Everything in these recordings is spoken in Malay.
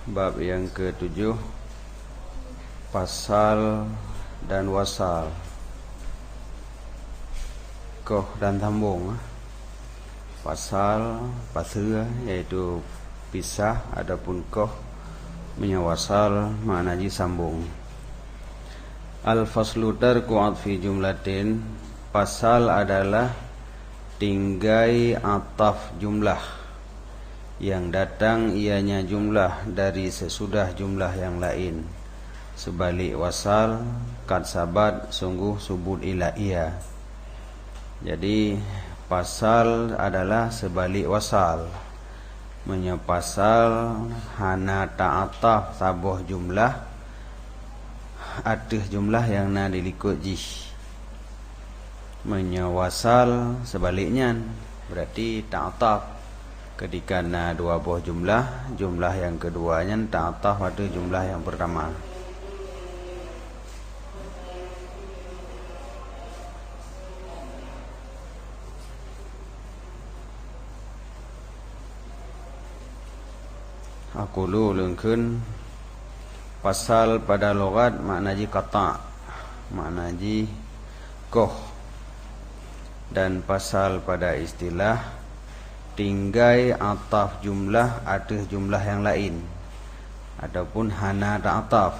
Bab yang ke-7, pasal dan wasal, koh dan sambung. Pasal, pasal iaitu pisah, adapun koh menyawasal maknanya sambung. Al-faslu tarku atfi jumlatin, pasal adalah tinggai ataf jumlah yang datang ianya jumlah dari sesudah jumlah yang lain. Sebalik wasal, kad sabat, sungguh subut ila ia. Jadi pasal adalah sebalik wasal. Menyapasal hana ta'ataf sabuh jumlah atih jumlah yang na dilikut jih. Menyawasal sebaliknya berarti ta'ataf ketika na dua buah jumlah yang keduanya ta'ataf pada jumlah yang pertama. Aku lulungkeun pasal pada logat maknaji qata', maknaji koh, dan pasal pada istilah tinggai ataf jumlah atas jumlah yang lain. Adapun hana ta'ataf,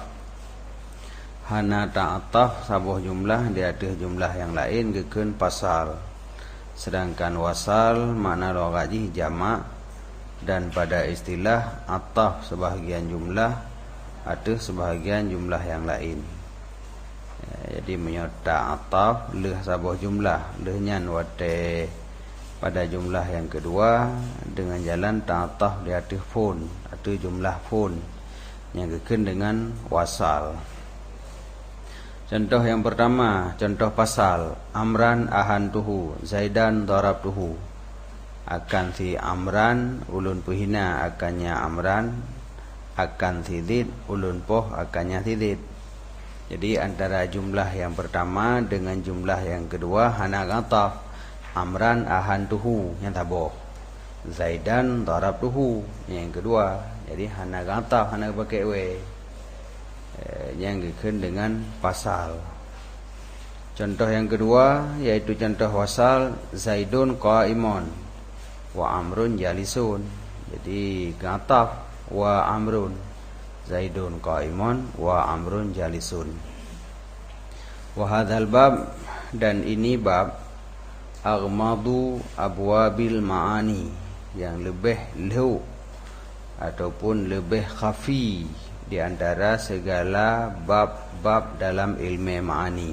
hana ta'ataf sabuh jumlah di atas jumlah yang lain gekeun pasal. Sedangkan wasal makna logaji jamak, dan pada istilah ataf sebahagian jumlah atas sebahagian jumlah yang lain. Jadi menyerta ataf leh sabuh jumlah, lehnyan wate pada jumlah yang kedua dengan jalan ta'ataf di atas fun atau jumlah fun yang gekeun dengan wasal. Contoh yang pertama, contoh pasal amran ahantuhu, zaidan darabtuhu. Akan si amran ulun puhina akannya amran, akan sidid ulun poh akannya sidid. Jadi antara jumlah yang pertama dengan jumlah yang kedua hana qataf. Amran ahantuhu yang taboh, zaidan darabtuhu yang kedua. Jadi hana qataf, hana pakai we, yang gekeun dengan pasal. Contoh yang kedua yaitu contoh wasal zaidun qaimun wa amrun jalisun. Jadi qataf wa amrun, zaidun qaimun wa amrun jalisun. Wa hadzal bab, dan ini bab aghmadu abwabil ma'ani, yang lebih lehu ataupun lebih khafi di antara segala bab-bab dalam ilmu ma'ani.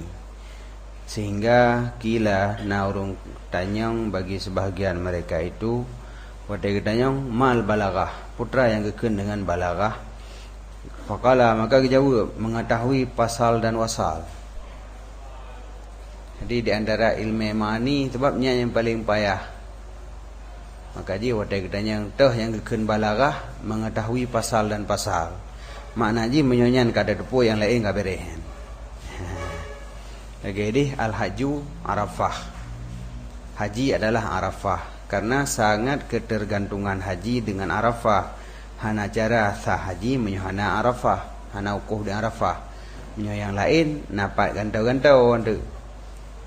Sehingga kila naurung tanyang bagi sebahagian mereka itu wadai tanyang mal balaghah, putra yang gekeun dengan balaghah. Faqala, maka dijawab mengetahui pasal dan wasal. Jadi di antara ilmu ma'ani sebabnya yang paling payah. Maka ji wadai tanyang teh yang gekeun balaghah mengetahui pasal dan pasal. Makna ji menyonyan kada depo yang lain ka berehen. Jadi al-haju Arafah. Haji adalah Arafah, karena sangat ketergantungan haji dengan Arafah. Hana cara sah haji menyuhana Arafah, hana ukuf di Arafah. Menyo yang lain napak gantau-gantau tu.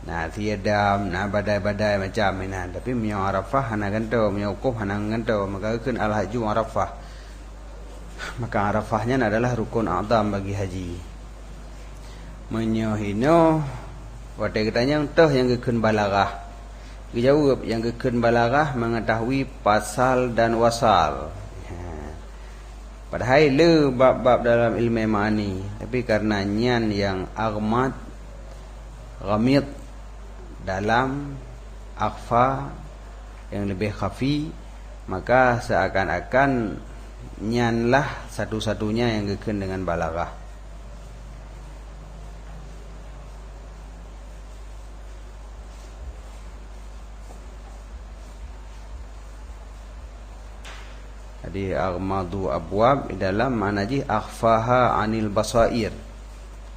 Nah tiadam, nah badai-badai macam ini. Tapi menyo Arafah hana gantau, menyo ukuf hana gantau. Maka kan al-haju Arafah. Maka Arafahnya adalah rukun a'zam bagi haji. Menyohino wadai katanya toh yang gekeun balaghah. Dijawab yang gekeun balaghah mengetahui pasal dan wasal. Padahal le bab-bab dalam ilmu ma'ani, tapi karena nyan yang aghmad, ghamid dalam, akhfa yang lebih khafi, maka seakan-akan nyanlah satu-satunya yang gekeun dengan balaghah. Jadi aghmadu abwab dalam makna ji akhfaha anil basair,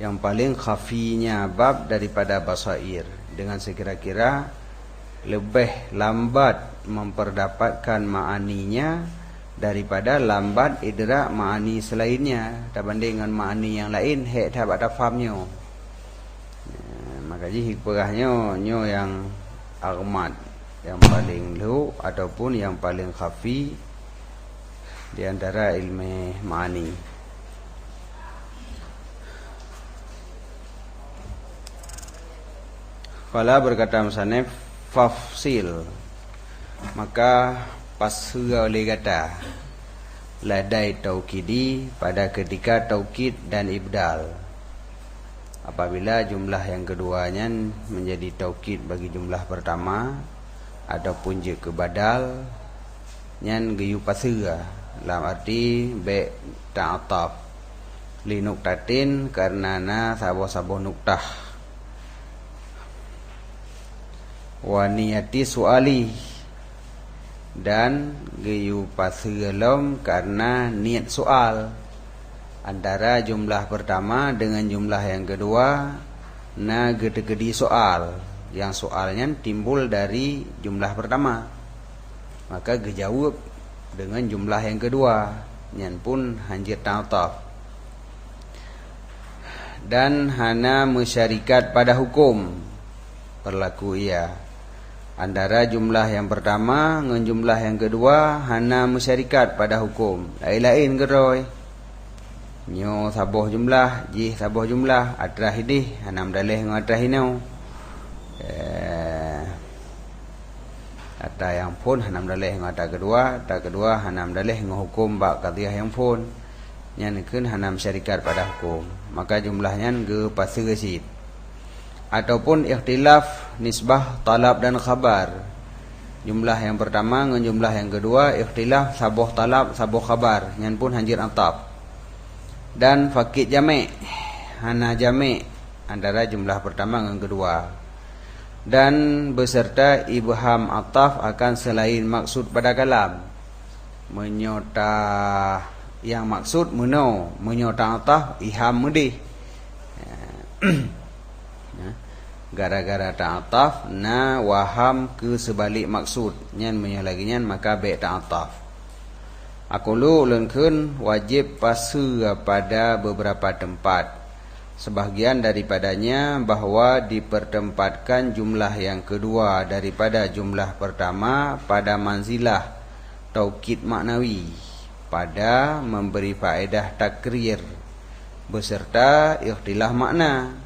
yang paling khafinya bab daripada basair, dengan sekira-kira lebih lambat memperdapatkan ma'aninya daripada lambat idrak ma'ani selainnya berbanding dengan ma'ani yang lain hek tak ada fahamnya. Maka jadi hikmahnya yang aghmat, yang paling lu ataupun yang paling khafi di antara ilmu ma'ani. Qala berkata musannif fafsil, maka pasra oleh kata ladai taukidi pada ketika taukid dan ibdal. Apabila jumlah yang keduanya menjadi taukid bagi jumlah pertama ataupun je ke badal nyan geyu pasra dalam arti be ta'ataf li nuktatin karena sabo-sabo nuktah wa niyati suali dan geyu pasgelom karena niat soal antara jumlah pertama dengan jumlah yang kedua na gede-gede soal yang soalnya timbul dari jumlah pertama maka gejawab dengan jumlah yang kedua nyan pun hanjir ta'ataf dan hana musyarikat pada hukum berlaku ia antara jumlah yang pertama dengan jumlah yang kedua hana musyarikat pada hukum lain-lain geroi nyo saboh jumlah jih saboh jumlah atrah idih hana mdaleh dengan atrah inau kata yang pun hana mdaleh dengan atrah kedua hana mdaleh dengan hukum bak qadhiyah yang pun nyanikeun hana musyarikat pada hukum maka jumlahnya ge pasir sid ataupun ikhtilaf nisbah talab dan khabar jumlah yang pertama dengan jumlah yang kedua ikhtilaf saboh talab saboh khabar nyan pun hanjir atap dan fakid jami' hana jami' antara jumlah pertama dengan kedua dan beserta ibham ataf akan selain maksud pada kalam menyota yang maksud menyota ataf iham mudih gara-gara ta'ataf na waham ke sebalik maksud nyan menyalaginya maka baik ta'ataf aqulu ulunkeun wajib pasu pada beberapa tempat sebahagian daripadanya bahwa dipertempatkan jumlah yang kedua daripada jumlah pertama pada manzilah taukid maknawi pada memberi faedah takrir beserta ikhtilaf makna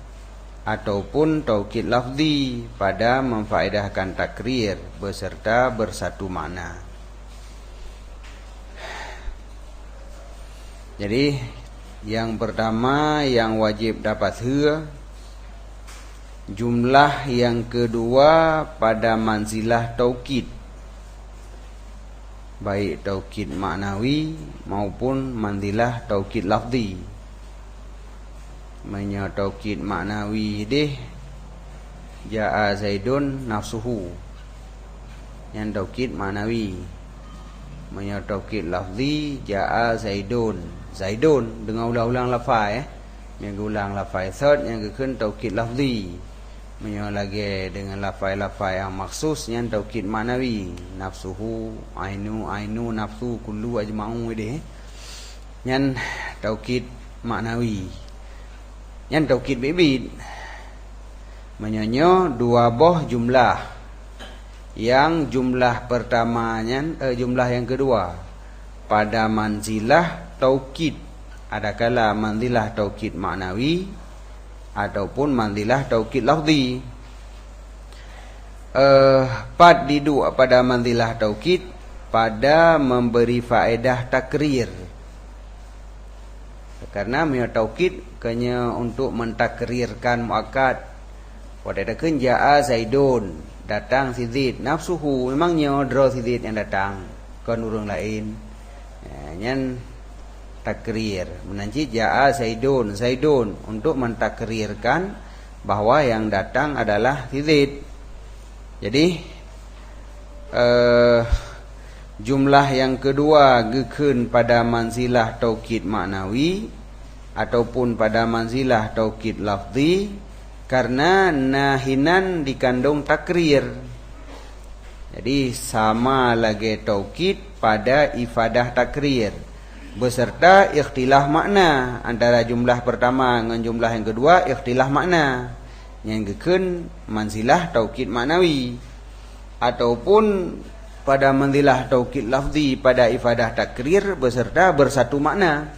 ataupun taukid lafzi pada memfaedahkan takrir beserta bersatu makna. Jadi yang pertama yang wajib dapat jumlah yang kedua pada manzilah taukid baik taukid maknawi maupun manzilah taukid lafzi. Menya taukid maknawi deh jaa zaidun nafsuhu yang taukid maknawi menya taukid lafzi jaa zaidun dengan ulang-ulang lafaz yang ulang lafaz third yang keun taukid lafzi menya lagi dengan lafaz yang maksus yang taukid maknawi nafsuhu ainu nafsu kullu ajma'u deh yang taukid maknawi yang taukid bibit menyonyo dua boh jumlah yang jumlah pertamanya jumlah yang kedua pada manzilah taukid adakala manzilah taukid maknawi ataupun manzilah taukid lafzi didu pada manzilah taukid pada memberi faedah takrir karena mia taukid kanya untuk mentakrirkan muakkad pada dakeun jaa zaidun datang si Zaid nafsuhu memangnya draw si Zaid yang datang kan urang lain nyan takrir menanci jaa zaidun untuk mentakrirkan bahwa yang datang adalah si Zaid jadi jumlah yang kedua gekeun pada manzilah taukid maknawi ataupun pada manzilah taukid lafzi karena nahinan dikandung takrir. Jadi sama lagi taukid pada ifadah takrir beserta ikhtilaf makna antara jumlah pertama dengan jumlah yang kedua, ikhtilaf makna yang gekeun manzilah taukid maknawi ataupun pada manzilah taukid lafzi pada ifadah takrir beserta bersatu makna.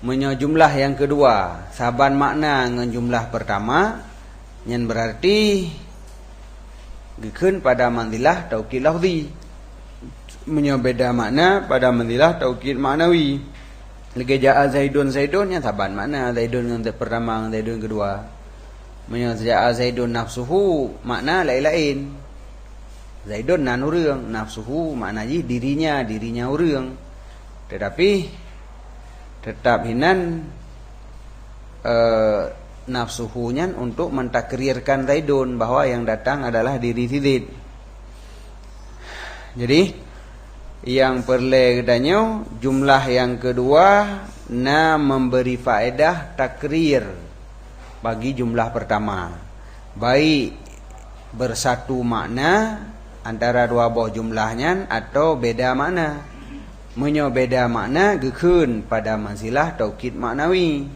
Menyo jumlah yang kedua saban makna dengan jumlah pertama yang berarti gekeun pada manzilah taukid lafzi. Menyo beda makna pada manzilah taukid maknawi. Lagi ja'a Zaidun yang saban makna Zaidun yang pertama dengan Zaidun kedua. Menyo ja'a Zaidun nafsuhu makna lain-lain. Zaidun nan urang, nafsuhu makna dirinya urang. Tetapi tetap hinan nafsuhunya untuk mentakrirkan Zaidun bahwa yang datang adalah diri Zaid. Jadi yang perlu katanya jumlah yang kedua memberi faedah takrir bagi jumlah pertama, baik bersatu makna antara dua buah jumlahnya atau beda makna. Menyo beda makna gekeun pada manzilah taukid maknawi.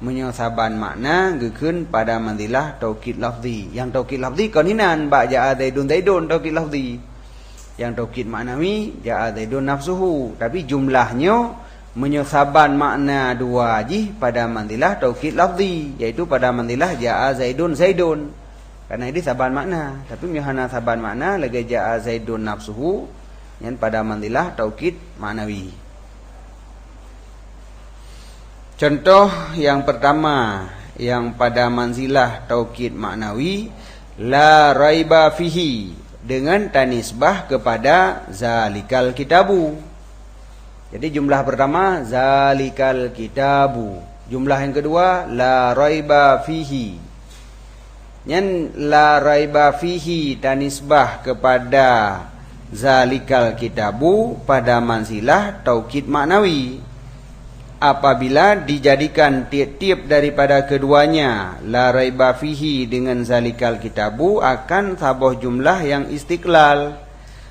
Menyo saban makna gekeun pada manzilah taukid lafzi. Yang taukid lafzi kon hinan ba ja'a Zaidun taukid lafzi. Yang taukid maknawi ja'a Zaidun nafsuhu, tapi jumlahnya menyo saban makna dua ji pada manzilah taukid lafzi, yaitu pada manzilah ja'a Zaidun. Karena ini saban makna, tapi menyohana saban makna lagi ja'a Zaidun nafsuhu yang pada manzilah taukid maknawi. Contoh yang pertama yang pada manzilah taukid maknawi, la raiba fihi, dengan tanisbah kepada zalikal kitabu. Jadi jumlah pertama zalikal kitabu, jumlah yang kedua la raiba fihi. Yang la raiba fihi tanisbah kepada zalikal kitabu pada manzilah taukid maknawi. Apabila dijadikan tiap-tiap daripada keduanya la raiba fihi dengan zalikal kitabu akan sabuh jumlah yang istiqlal,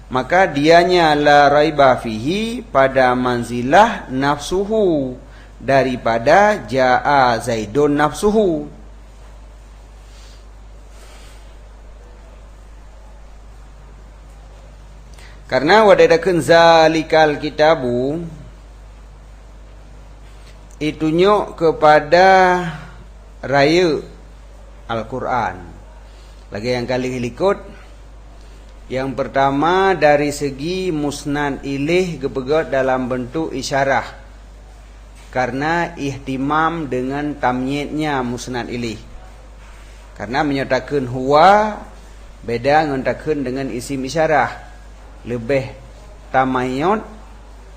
maka dianya la raiba fihi pada manzilah nafsuhu daripada ja'a Zaidun nafsuhu. Karena wadadakeun zalikal kitabu itunya kepada raya Al-Quran. Lagi yang kali likut, yang pertama dari segi musnad ilih gepegot dalam bentuk isyarah, karena ihtimam dengan tamyidnya musnad ilih. Karena menyatakan huwa beda ngontakeun dengan isim isyarah, lebih tamayud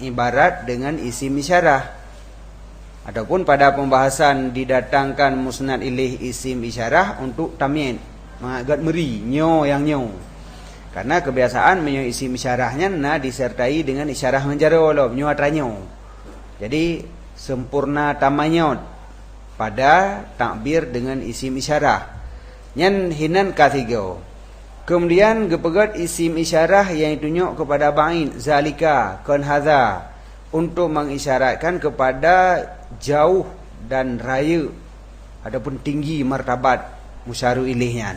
ibarat dengan isim isyarah. Adapun pada pembahasan didatangkan musnad ilih isim isyarah untuk tamyid, agak meri nyo yang nyo. Karena kebiasaan menyo isim isyarahnya disertai dengan isyarah menjaro lo nyo atranyo. Jadi sempurna tamayud pada takbir dengan isim isyarah. Nyen hinan katiga. Kemudian gepegat isim isyarah yang ditunjuk kepada ba'in zalika kon hadza untuk mengisyaratkan kepada jauh dan raya adapun tinggi martabat musyaru ilihnya.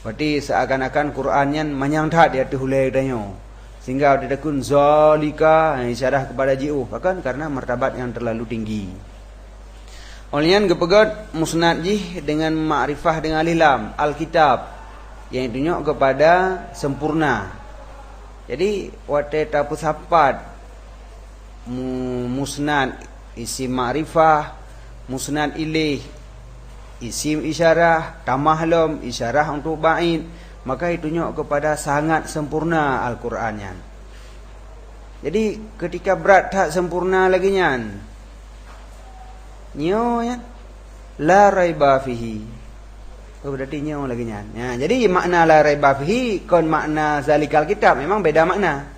Berarti seakan-akan Qurannya menyangtat dia tuhulai danyo, sehingga dia kun zalika isyarah kepada ji'u, bahkan karena martabat yang terlalu tinggi. Olehnya gepegat musnad jih dengan ma'rifah dengan lam alkitab yang ditunjuk kepada sempurna. Jadi wate tapu sapat musnad isim ma'rifah, musnad ilih isim isyarah, tamah isyarah untuk ba'in, maka ditunjuk kepada sangat sempurna Al-Qurannya. Jadi ketika berat tak sempurna lagi nyan nyo ya la raiba fihi, berarti nyo lagi nyan ya. Jadi makna la raiba fihi kon makna zalikal kitab memang beda makna.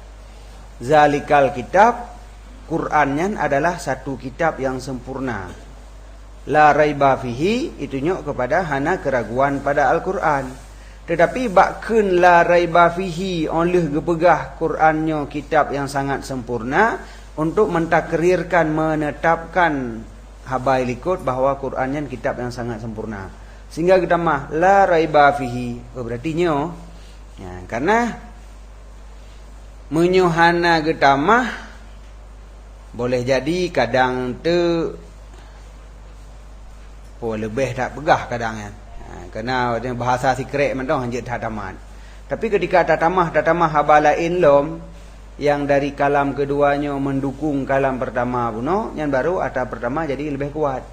Zalikal kitab Qurannya adalah satu kitab yang sempurna. La raiba fihi itunya kepada hana keraguan pada Al-Quran. Tetapi bakkeun la raiba fihi oleh gepegah Qurannya kitab yang sangat sempurna untuk mentakrirkan, menetapkan habai likut bahawa Qurannya kitab yang sangat sempurna. Sehingga kita mah la raiba fihi. Berarti nyo ya, karena menyuhana kita mah boleh jadi kadang tu lebih tak pegah kadangnya. Kerana bahasa secret man dong hanjit tataman. Tapi ketika tatamah habalain lom yang dari kalam keduanya mendukung kalam pertama puno, yang baru atap pertama jadi lebih kuat.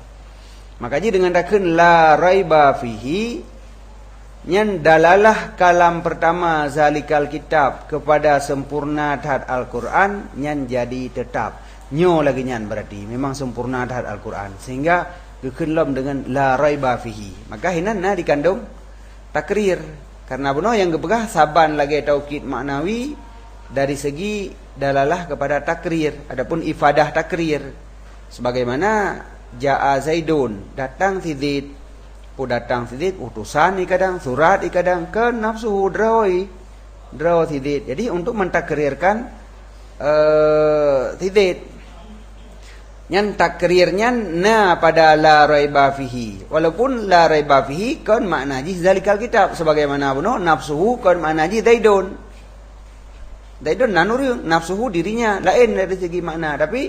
Makanya dengan takun la raiba fihi, nyan dalalah kalam pertama zalikal kitab kepada sempurna terhadap Al-Quran, nyan jadi tetap. Nyo lagi nyan berarti memang sempurna terhadap Al-Quran. Sehingga kekenlom dengan la raiba fihi. Maka hinan dikandung takrir. Karena benar yang kepegah saban lagi taukid maknawi dari segi dalalah kepada takrir. Adapun ifadah takrir sebagaimana jaa Zaidun, datang Zaid, datang Zaid utusan ikadang, surat ikadang ke nafsuhu draw Zaid. Jadi untuk mentakrirkan Zaid, nyan takrirnya na pada la raiba fihi. Walaupun la raiba fihi kan makna ji zalikal kitab, sebagaimana benar nafsuhu kan makna ji Zaidun. Zaidun nanuri nafsuhu dirinya lain dari segi makna, tapi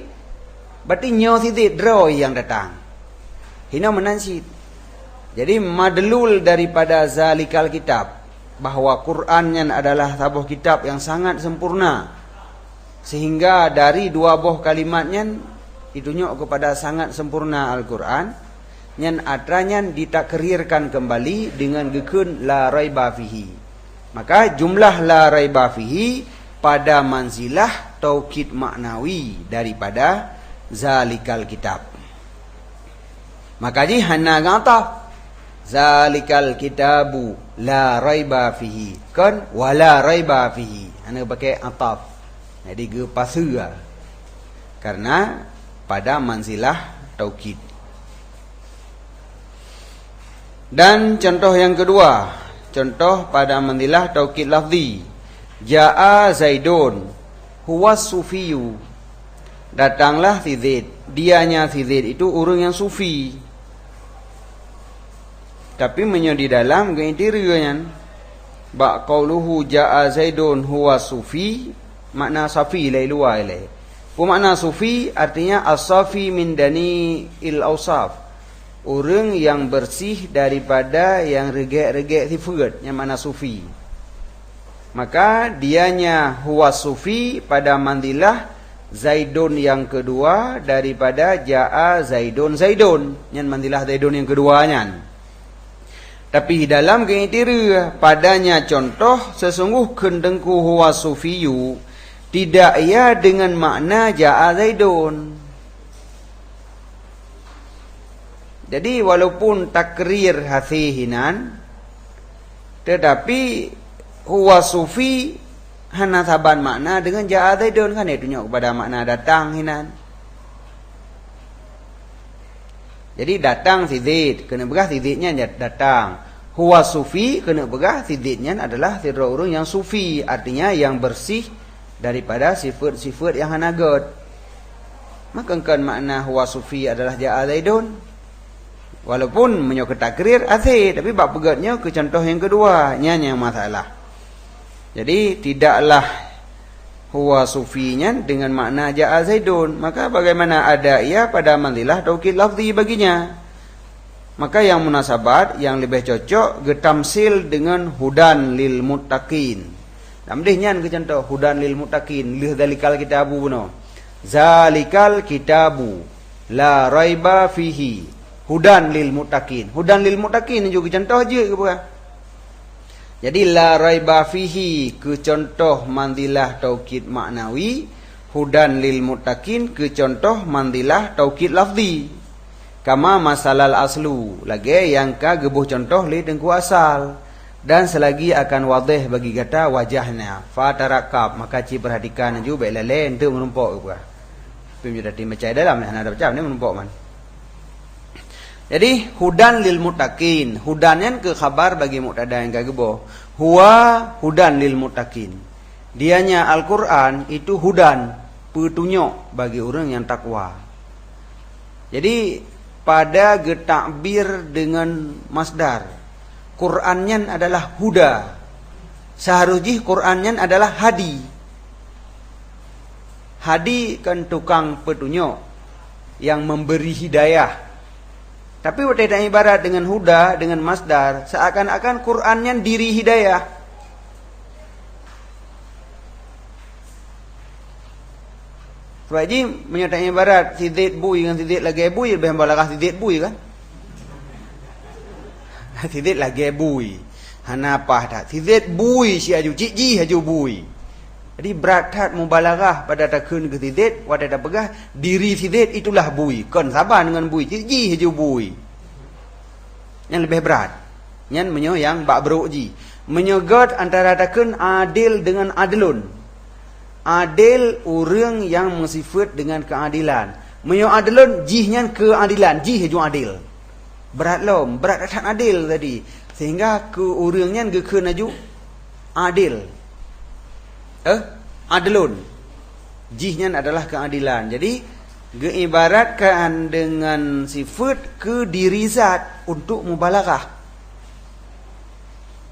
berarti nyo Zaid draw yang datang. Hina menansid. Jadi madlul daripada zalikal kitab bahawa Qurannya adalah sebuah kitab yang sangat sempurna, sehingga dari dua buah kalimatnya ditunjuk kepada sangat sempurna Al-Quran, yang atranya ditakrirkan kembali dengan gekun la raiba fihi. Maka jumlah la raiba fihi pada manzilah taukid maknawi daripada zalikal kitab. Maka di hana ngata zalikal kitabu la raiba fihi kan wala raiba fihi. Hana pakai ataf. Jadi ge pasua. Karena pada manzilah taukid. Dan contoh yang kedua, contoh pada manzilah taukid lafzi. Jaa Zaidun huwa sufiyu. Datanglah si Zaid. Dianya si Zaid itu orang yang sufi. Tapi di dalam keinteriornya ba qauluhu jaa Zaidun huwa sufi, makna safi lai luar lai. Makna sufi artinya as-safi min dani il-awsaf. Orang yang bersih daripada yang regek-regek sifat, yang mana sufi. Maka dianya huwa sufi pada mandilah Zaidun yang kedua daripada jaa Zaidun yang mandilah Zaidun yang keduanya. Tapi dalam kriteria padanya contoh sesungguh kendengku huwa sufiyu tidak ia dengan makna jaa Zaidun. Jadi walaupun takrir hasihinan, tetapi huwa sufi hana saban makna dengan jaa Zaidun, kan itu tunjuk kepada makna datang hinan. Jadi datang si Zaid, kena begah si Zaidnya datang. Huwa sufi kena begah si Zaidnya adalah orang yang sufi, artinya yang bersih daripada sifat-sifat yang hanagat. Maka kan makna huwa sufi adalah jaa Zaidun. Walaupun menyokong takrir asih, tapi bab pegatnya ke contoh yang kedua yang masalah. Jadi tidaklah huwa sufinya dengan makna jaa Zaidun. Maka bagaimana ada ia pada manzilah taukid lafzi baginya. Maka yang munasabat, yang lebih cocok getamsil dengan hudan lil muttaqin. Namdihnya ke contoh hudan lil muttaqin, lih zalikal kitabu benar. Zalikal kitabu la raiba fihi hudan lil muttaqin. Hudan lil muttaqin juga contoh aja ke bukan? Jadi la raiba fihi ke contoh mandilah taukid maknawi, hudan lil muttaqin ke contoh mandilah taukid lafzi. Kama masalal aslu, lagi yang ka gebuh contoh li dengku asal. Dan selagi akan wadih bagi kata wajahnya fa tarakab, maka ci perhatikan juga baik lain tu menumpuk ke bukan? Pim sudah timacai dalam ni ada macam ni menumpuk man. Jadi hudan lil muttaqin. Hudannya ke khabar bagi mubtada yang kagebo. Huwa hudan lil muttaqin. Dianya Al-Qur'an itu hudan, petunjuk bagi orang yang takwa. Jadi pada getakbir dengan masdar. Qur'annya adalah huda. Seharusnya Qur'annya adalah hadi. Hadi kan tukang petunjuk yang memberi hidayah. Tapi tidak ibarat dengan huda, dengan masdar, seakan-akan Qur'annya diri hidayah. Sebab ini menyatakan ibarat sidik bui dengan sidik lagi bui, lebih balagah sidik bui kan? Sidik lagi bui. Hanapah tak? Sidik bui si aju, cik haju bui. Jadi berat tak mubalagah pada takun ke sidik, wadah tak pegah, diri sidik itulah bui. Kon sabar dengan bui, cik haju bui. Yang lebih berat. Yang bak beruk ji. Menyogot antara takun adil dengan adilun. Adil orang yang mensifat dengan keadilan. Adilun jihnya keadilan, jih haju adil. Berat lom, berat tak adil tadi. Sehingga ke orangnya ke naju adil. Adilun. Jihnya adalah keadilan. Jadi diibaratkan dengan sifat ke diri zat untuk mubalaghah.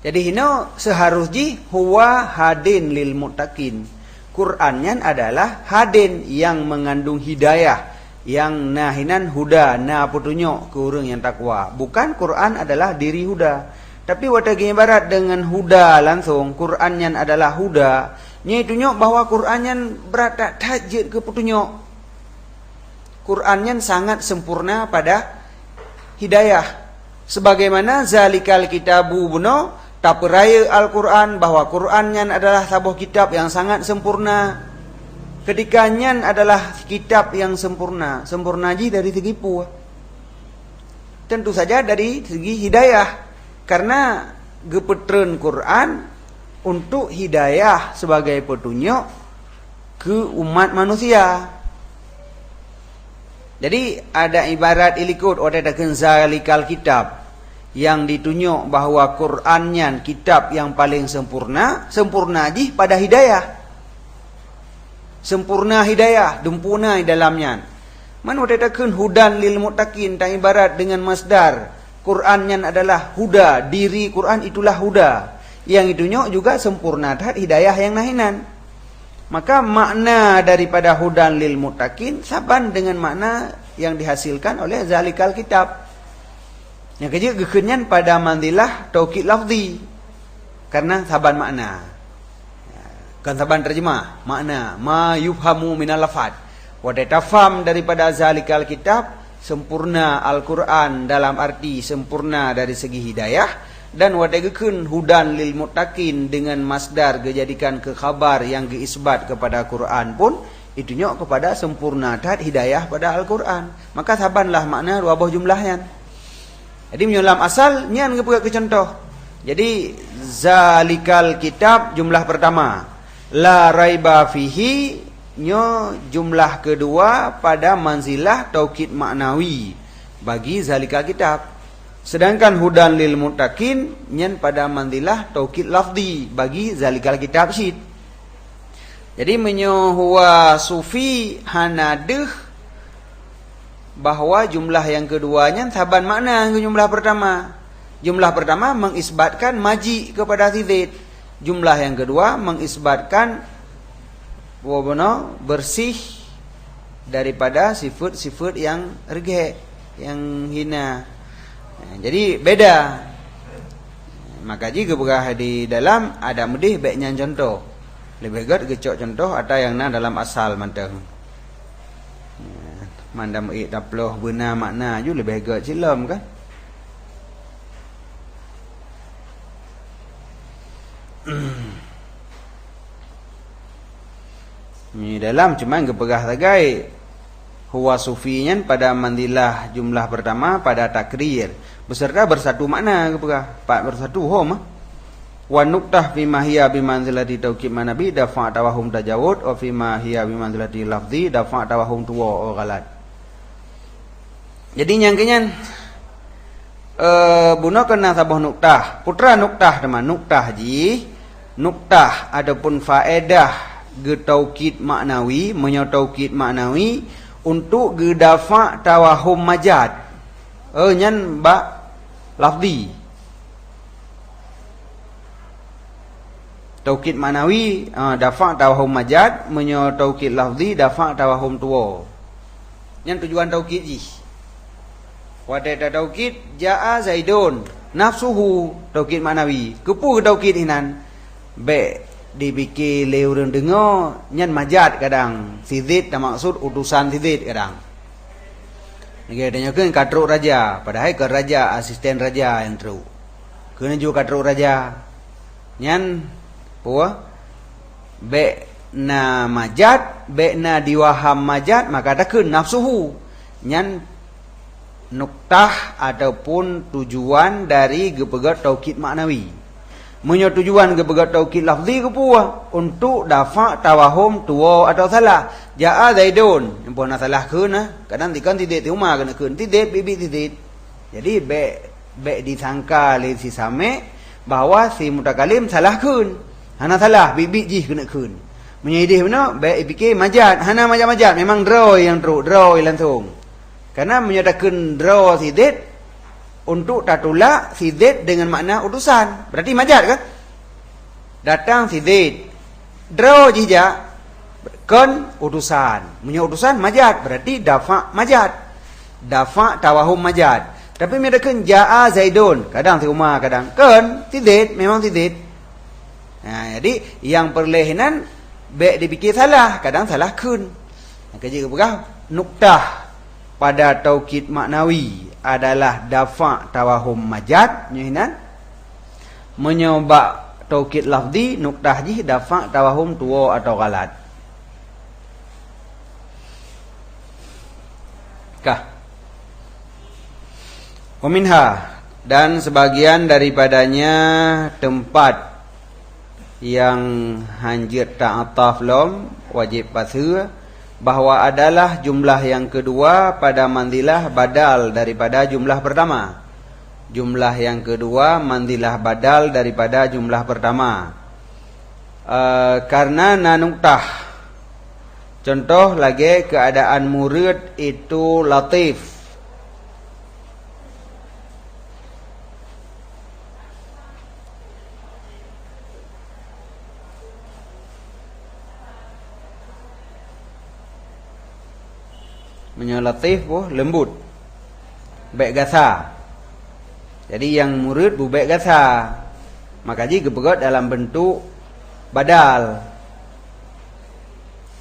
Jadi ini seharusnya huwa hadin lil muttaqin. Qur'annya adalah hadin yang mengandung hidayah, yang nahinan huda, na petunjuk ke orang yang takwa. Bukan Qur'an adalah diri huda. Tapi watagi ibarat dengan huda langsung, Qur'annya adalah huda. Nya tunjuk bahwa Qur'annya berat tajid ke petunjuk. Qur'annya sangat sempurna pada hidayah. Sebagaimana zalikal kitabu buno taperaya Al-Quran, bahwa Qur'annya adalah sebuah kitab yang sangat sempurna. Ketikanya adalah kitab yang sempurna. Sempurna ji dari segi puah. Tentu saja dari segi hidayah. Karena gepetren Quran untuk hidayah sebagai petunjuk ke umat manusia. Jadi ada ibarat ilikut ada zalikal kitab, yang ditunjuk bahawa Qur'annya kitab yang paling sempurna, sempurna aja pada hidayah. Sempurna hidayah, dempuna di dalamnya. Man wadatakeun hudan lil muttaqin, tak ibarat dengan masdar. Qur'annya adalah huda, diri Qur'an itulah huda. Yang ditunjuk juga sempurna dah hidayah yang nahinan. Maka makna daripada hudan lil muttaqin saban dengan makna yang dihasilkan oleh zalikal kitab. Yang ketiga gekenyan pada mandilah taukid lafzi. Karena saban makna. Kan saban terjemah, makna ma yufhamu minal lafaz. Wa tafham daripada zalikal kitab, sempurna Al-Quran dalam arti sempurna dari segi hidayah, dan wadagekun hudan lil muttaqin dengan masdar dijadikan ke khabar yang diisbat kepada Quran pun itunya kepada sempurna tat hidayah pada Al-Quran. Maka sabanlah makna dua buah jumlahnya. Jadi menyolam asalnya ngepegak ke contoh. Jadi zalikal kitab jumlah pertama, la raiba fihi nyo jumlah kedua pada manzilah taukid maknawi bagi zalikal kitab. Sedangkan hudan lil muttaqin nyen pada manzilah taukid lafzi bagi zalikal kitab syid. Jadi menyo huwa sufi hanadeh bahwa jumlah yang keduanya saban makna ke jumlah pertama. Jumlah pertama mengisbatkan maji kepada zid. Jumlah yang kedua mengisbatkan bersih daripada sifat-sifat yang regeh, yang hina. Jadi beda. Maka jika berah di dalam ada medih baiknya contoh. Lebih baik gecok contoh ada yang na dalam asal manteng. Mandam daploh benar makna ju lebih baik silam kan. Ni dalam cuma gepegah tagai huwa sufinya pada mandilah jumlah pertama pada takrir beserta bersatu makna gepegah pak bersatu hom wa nuqtah fi ma hiya bi manzilati tauqib manabi dafa tawahum tajawud wa fi ma hiya bi manzilati lafzi dafa tawahum tuwa ghalat. Jadi nyangkanya Buna kena sabah nuktah. Putra nuktah teman. Nuktah ji. Nuktah adapun faedah getaukid maknawi. Menyataukid maknawi. Untuk gedafa tawahum majad. Nyan ba lafzi. Taukid maknawi. Dafa tawahum majad. Menyataukid lafzi. Dafa tawahum tuwa. Nyan tujuan taukid ji. Wadai taukid jaa zaidun nafsuhu taukid manawi kepu taukid hinan be dibikir leureun dengar nyan majad kadang si zid dah maksud utusan si zid kadang ngai tanyakeun katruk raja padahal ke raja asisten raja yang teruk keuna juga katruk raja nyan puah be na majad be na diwaham majad maka takeun nafsuhu nyan nuktah ataupun tujuan dari gepegat taukid maknawi. Menyo tujuan gepegat taukid lafzi ke puah untuk dafa tawahum tuwa atau salah. Jaa zaidun, empona salah keuna, kadang tikan tidak tiuma kena keun tidak bibi tidak. Jadi be disangka le si same bahwa si mutakalim salah keun. Hana salah bibi ji kena keun. Menyidih benar be fikir majad, hana majad memang draw yang truk draw langsung. Karena menyatakan draw sidid untuk tatula sidid dengan makna utusan. Berarti majad kan? Datang sidid. Draw jija kan utusan. Punya utusan majad. Berarti dafa majad. Dafa tawahum majad. Tapi menyatakan jaa zaidun. Kadang si Umar, kadang kan sidid. Memang sidid. Nah, jadi yang perlehinan baik dipikir salah. Kadang salah kun. Kerja kepegah nuktah pada taukid maknawi adalah dafa tawahum majad nyihinan menyoba taukid lafzi nuktah ji dafa tawahum tuwa atau galat kah waminha dan sebagian daripadanya tempat yang hanjir ta'ataf lom wajib pasir bahwa adalah jumlah yang kedua pada mandilah badal daripada jumlah pertama. Jumlah yang kedua mandilah badal daripada jumlah pertama. Karena nanuktah. Contoh lagi keadaan murid itu latif. Menyalatif lembut baik gasa. Jadi yang murid baik gasa maka jika berat dalam bentuk badal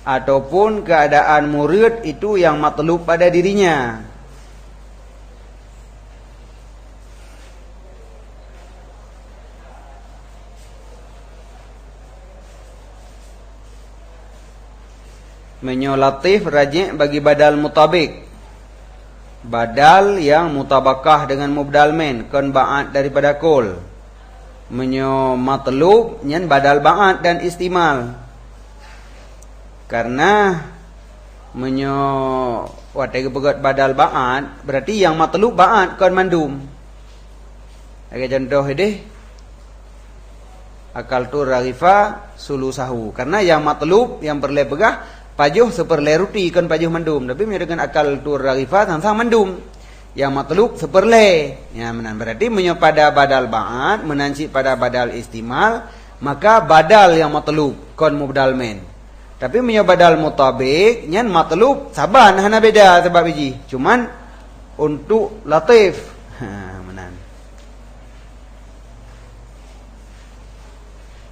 ataupun keadaan murid itu yang matlub pada dirinya. Menyolatif rajih bagi badal mutabik. Badal yang mutabakah dengan mubdal men. Kon ba'at daripada kol. Menyo matlub nyan badal ba'at dan istimal. Karena menyo watai kepegat badal ba'at berarti yang matlub ba'at kon mandum. Lagi contoh ini akal tu raghifa sulusahu. Karena yang matlub yang perle pegah pajuh seperle ruti kan pajuh mandum tapi dengan akal tur ragifat sang mandum yang matlub seperle ya menan berarti pada badal ba'at menanci pada badal istimal maka badal yang matlub kon mubdal men tapi badal mutabik nyan matlub saban hana beda sebab biji cuman untuk latif menan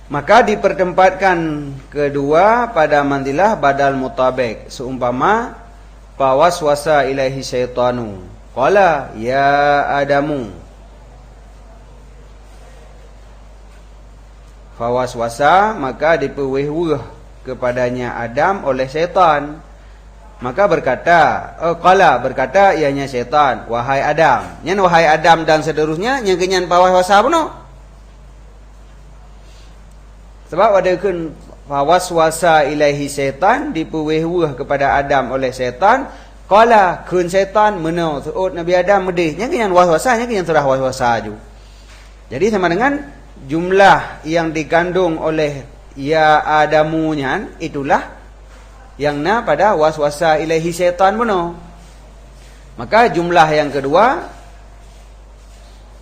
maka dipertempatkan kedua pada mandilah badal mutabik seumpama fawaswasa ilaihi syaitanu qala ya adamu fawaswasa maka diperweh-weh kepadanya Adam oleh syaitan maka berkata qala berkata ianya syaitan wahai Adam nyan wahai Adam dan seterusnya yang kenyan fawaswasa puno sebab ada kan fawaswasa ilaihi syaitan diperweh-weh kepada Adam oleh syaitan Qala kun syaitan menau suut Nabi Adam medih. Nya yang waswasanya yang surah waswasa ju. Jadi sama dengan jumlah yang dikandung oleh ya Adamunya itulah yang na pada waswasa ilahi syaitan menau. Maka jumlah yang kedua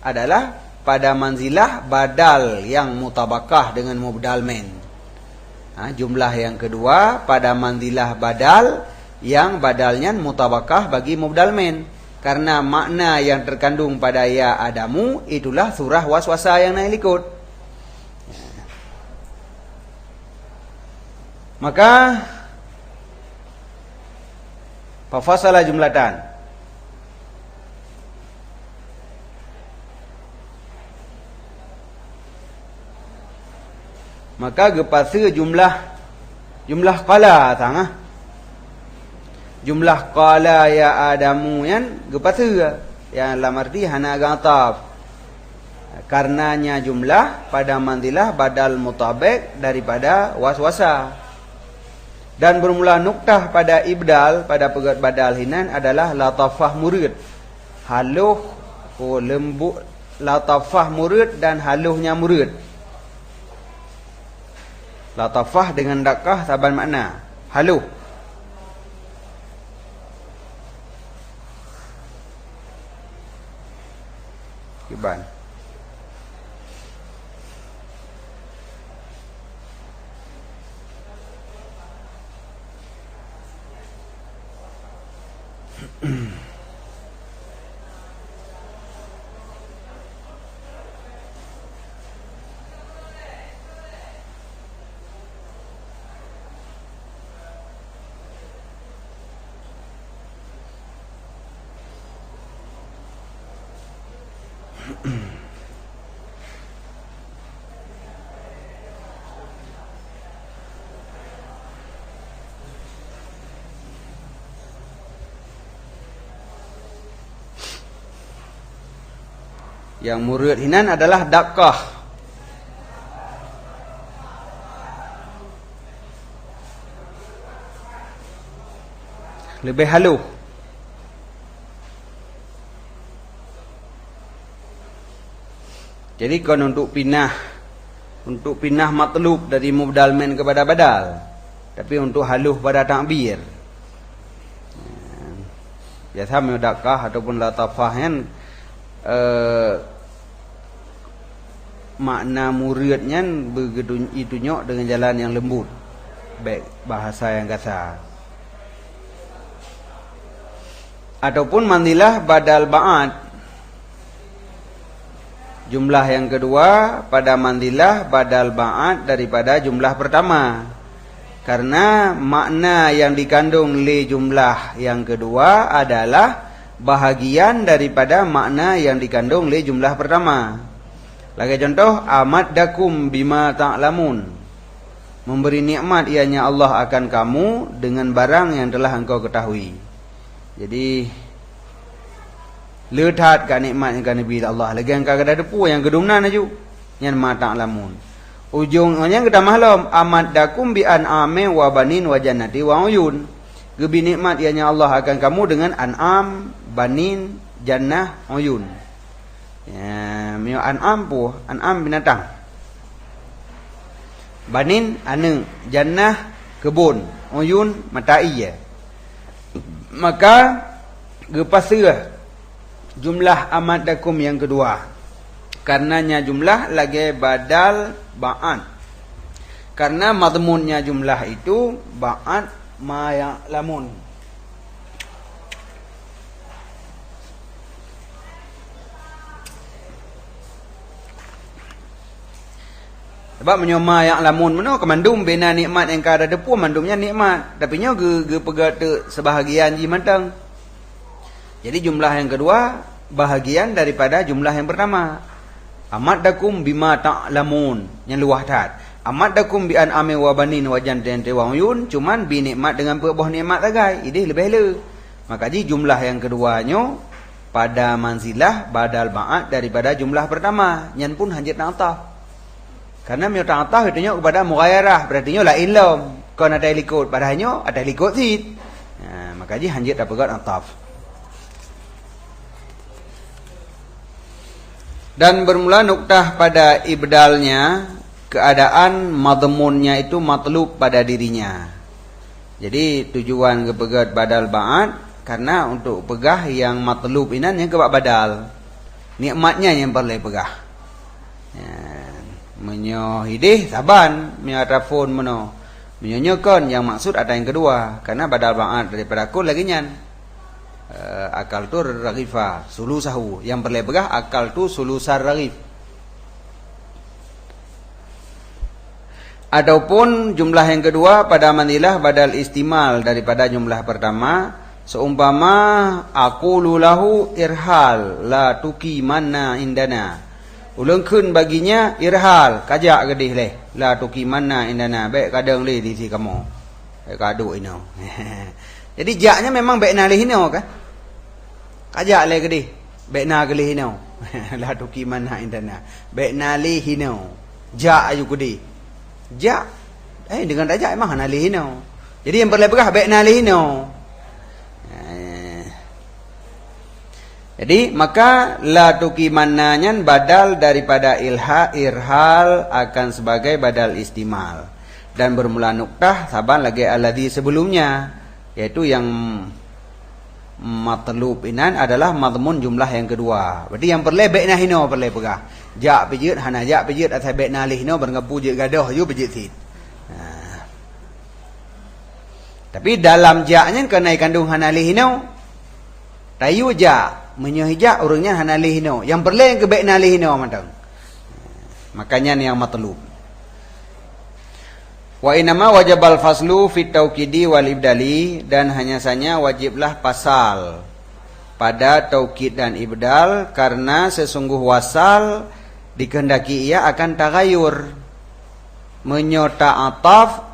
adalah pada manzilah badal yang mutabakah dengan mubdal min. Jumlah yang kedua pada manzilah badal yang badalnya mutabakah bagi mubdal min. Karena makna yang terkandung pada ya Adamu itulah surah waswasa yang naik ikut. Maka fafasalah jumlatan. Maka gepasa jumlah qala tang jumlah qala ya Adamu yan gepasa yang dalam arti hana gatab. Karenanya jumlah pada manzilah badal mutabik daripada waswasa. Dan bermula nuktah pada ibdal pada pegat badal hinan adalah latafah murid. Haluh lembut latafah murid dan haluhnya murid. Latafah dengan dakah saban makna haluh. Kiban. Yang murid hinan adalah dakah. Lebih haluh. Jadi kalau untuk pinah matlub dari mubdal min kepada badal, tapi untuk haluh pada takbir. Biasa dakah ataupun latafah kan makna muridnya begitu itunya dengan jalan yang lembut, baik bahasa yang kasar. Ataupun manzilah badal ba'ad. Jumlah yang kedua pada manzilah badal ba'ad daripada jumlah pertama. Karena makna yang dikandung li jumlah yang kedua adalah bahagian daripada makna yang dikandung li jumlah pertama. Lagi contoh, amaddakum bima ta'lamun. Memberi nikmat ianya Allah akan kamu dengan barang yang telah engkau ketahui. Jadi letat ka nikmat yang kan Nabi Allah. Lagi engkau kada depu yang gedumnan aju. Yang ma ta'lamun. Ujungnya kita maklum amaddakum bi an'ami wa banin wa jannati wa uyun. Gebi nikmat ianya Allah akan kamu dengan an'am, banin, jannah, uyun. Ya, mio an'am pu, an'am binatang. Banin ane, jannah kebun, uyun mata iya. Maka gepasirah jumlah amaddakum yang kedua. Karenanya jumlah lagi badal ba'ad. Karena madmunnya jumlah itu ba'ad ma ya'lamun. Sebab menyoma yang lamun mana kemandum bina nikmat yang kada depu mandumnya nikmat tapi nya ge pegat sebahagian ji mantang. Jadi jumlah yang kedua bahagian daripada jumlah yang pertama. Amaddakum bima ta'lamun yang luah tat. Amaddakum bi an'ami wa banin wa jannatin wa uyun cuman bi nikmat dengan buah nikmat tagai. Ini lebih le. Maka ji jumlah yang keduanya pada manzilah badal ba'ad daripada jumlah pertama. Nyan pun hanjit na'atah. Karena mio ta'atah itunya kepada mughayarah, berarti nya la ilm. Kalau ada likut, padahnya ada likut sid. Nah, Maka ji hanjit dapat ataf. Dan bermula nuktah pada ibdalnya, keadaan madmunnya itu matlub pada dirinya. Jadi tujuan kepegat badal ba'at karena untuk pegah yang matlub inan yang kebak badal. Nikmatnya yang perlu pegah. Ya, menyohidih saban miatafun meno. Menyonyokan yang maksud ada yang kedua karena badal ba'at daripada kul lagi nyan. Akal tu ragifa sulusahu, yang perlu pegah akal tu sulusar ragif. Adapun jumlah yang kedua pada manilah badal istimal daripada jumlah pertama, seumpama aqulu lahu irhal la tuki manna indana. Ulun kun baginya irhal, kajak gedih leh la tuki manna indana, baik kadang leh di si kamu. Baik kadu ino. Jadi jaknya memang baik nalih ino kan? Kajak leh gedih, baik na gelih ino. La tuki manna indana. Baik nalih ino. Jak ayu gedih. Jak dengan rajak emang nalih hino. Jadi yang perlu pegah baik nalih hino. Jadi maka la tuqimannanya badal daripada irhal akan sebagai badal istimal. Dan bermula nuktah saban lagi alladhi sebelumnya, yaitu yang matlub inan adalah madmun jumlah yang kedua. Berarti yang perlu baik nah hino perlu pegah. Jak pejit hana jak pejit atas baik nalih no berngepu je gadoh ju pejit sit. Tapi dalam jaknya kena kandung hanalih no. Tayu jak menyohijak urangnya hanalih no. Yang perlu yang ke baik nalih no mantang. Makanya ni yang matlub. Wa inama wajabal faslu fit taukidi wal ibdali, dan hanya saja wajiblah pasal pada taukid dan ibdal karena sesungguh wasal dikehendaki ia akan tagayur. Menyota ataf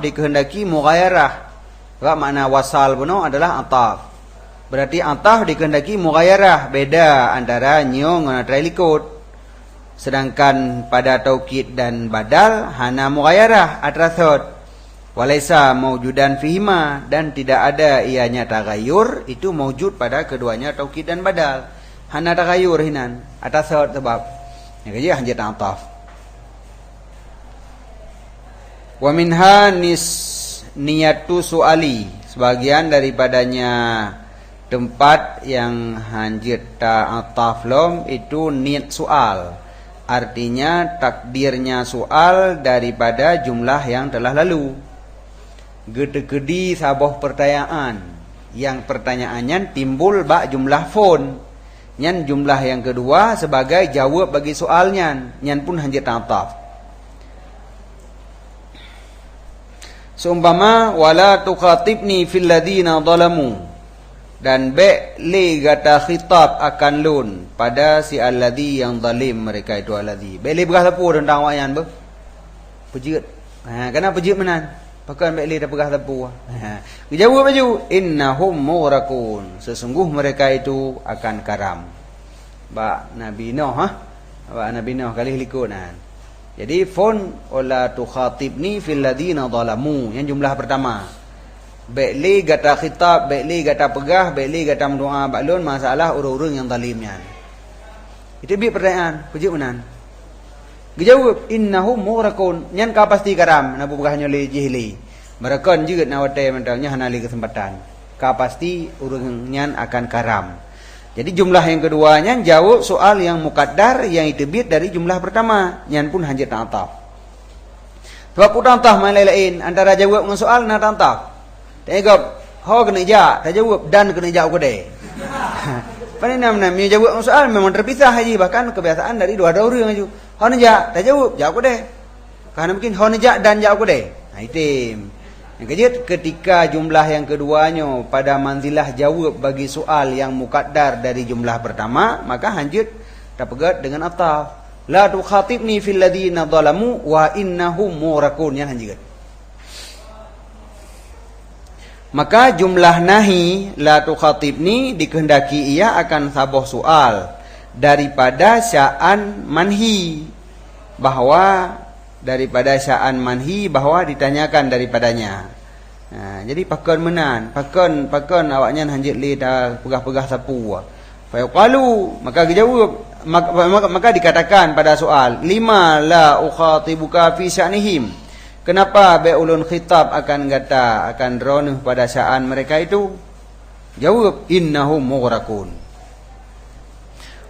dikehendaki mughayarah. Sebab makna wasal puno adalah ataf. Berarti ataf dikehendaki mughayarah, beda antara nyo dengan trailikut. Sedangkan pada taukid dan badal hana mughayarah atrasot. Walaisa maujudan fihima, dan tidak ada ianya tagayur itu maujud pada keduanya taukid dan badal. Hana tagayur hinan atrasot sebab yang kerja hanjat ataf. Wa minha niyatu suali, sebagian daripadanya tempat yang hanjat ataf lom itu niat soal. Artinya takdirnya soal daripada jumlah yang telah lalu. Gede-gede sabuh pertanyaan, yang pertanyaannya timbul bak jumlah fon. Nyan jumlah yang kedua sebagai jawab bagi soalnya, nyan pun hanjat ataf. Seumpama wala tuqatibni fil ladina zalamu, dan li gata khitab akan lun pada si alladhi yang zalim, mereka itu alladhi. Li berah lepu tentang wayan ber. Pejit. Kena pejit menan. Pakan li dah berah lepu. Dijawab baju innahum murakun, sesungguh mereka itu akan karam. Ba Nabi Nuh Ba Nabi Nuh kali likunan. Jadi fon wala tukhatibni fil ladina zalamu, yang jumlah pertama. Baikli gata khitab, baikli gata pegah, baikli gata mendoa baklun masalah urung-urung yang zalimnya. Itu bi pertanyaan, pejik menan. Dijawab innahum murakun, nyan ka pasti karam, nabu pegahnya li jihli. Merekon juga nawate mentangnya hanali kesempatan. Ka pasti urung nyan akan karam. Jadi jumlah yang keduanya jawab soal yang mukaddar yang ditebit dari jumlah pertama, nyan pun hanjat ataf. Sebab pun ataf lain antara jawab dengan soal na ataf. Tengok, ho kena jawab, tak jawab dan kena jawab kedai. Pada nama jawab soal memang terpisah haji, bahkan kebiasaan dari dua orang aja. Ho nejak, tak jawab kedai. Karena mungkin ho nejak dan jawab kedai. Nah, itim. Yang kejut ketika jumlah yang keduanya pada manzilah jawab bagi soal yang mukaddar dari jumlah pertama, maka hanjut terpegat dengan ataf. La tukhatibni fil ladina zalamu wa innahum murakun, yang hanjut. Maka jumlah nahi la tukhatibni dikehendaki ia akan sabuh soal daripada sya'an manhi, bahwa daripada sya'an manhi bahwa ditanyakan daripadanya. Jadi pakon menan, pakon awaknya hanjit li dah pegah-pegah sapu. Fa qalu, maka dijawab, maka dikatakan pada soal, lima la ukhatibuka fi sya'nihim. Kenapa be ulun khitab akan kata akan ronuh pada sya'an mereka itu? Jawab, innahum mughraqun.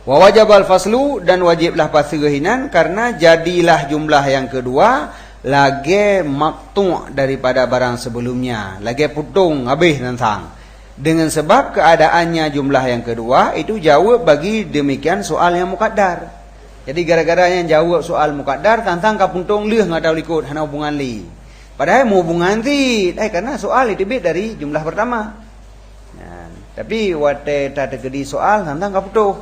Wa wajabal faslu, dan wajiblah pasgehinan karena jadilah jumlah yang kedua lagi maktu' daripada barang sebelumnya, lagi putung habis nantang. Dengan sebab keadaannya jumlah yang kedua itu jawab bagi demikian soal yang muqaddar. Jadi gara-gara yang jawab soal muqaddar tantang kapuntung leuh ngatau likut hana hubungan li. Padahal mau hubungan ti karena soal itu bit dari jumlah pertama. Tapi wate tak terjadi soal tantang kaputuh.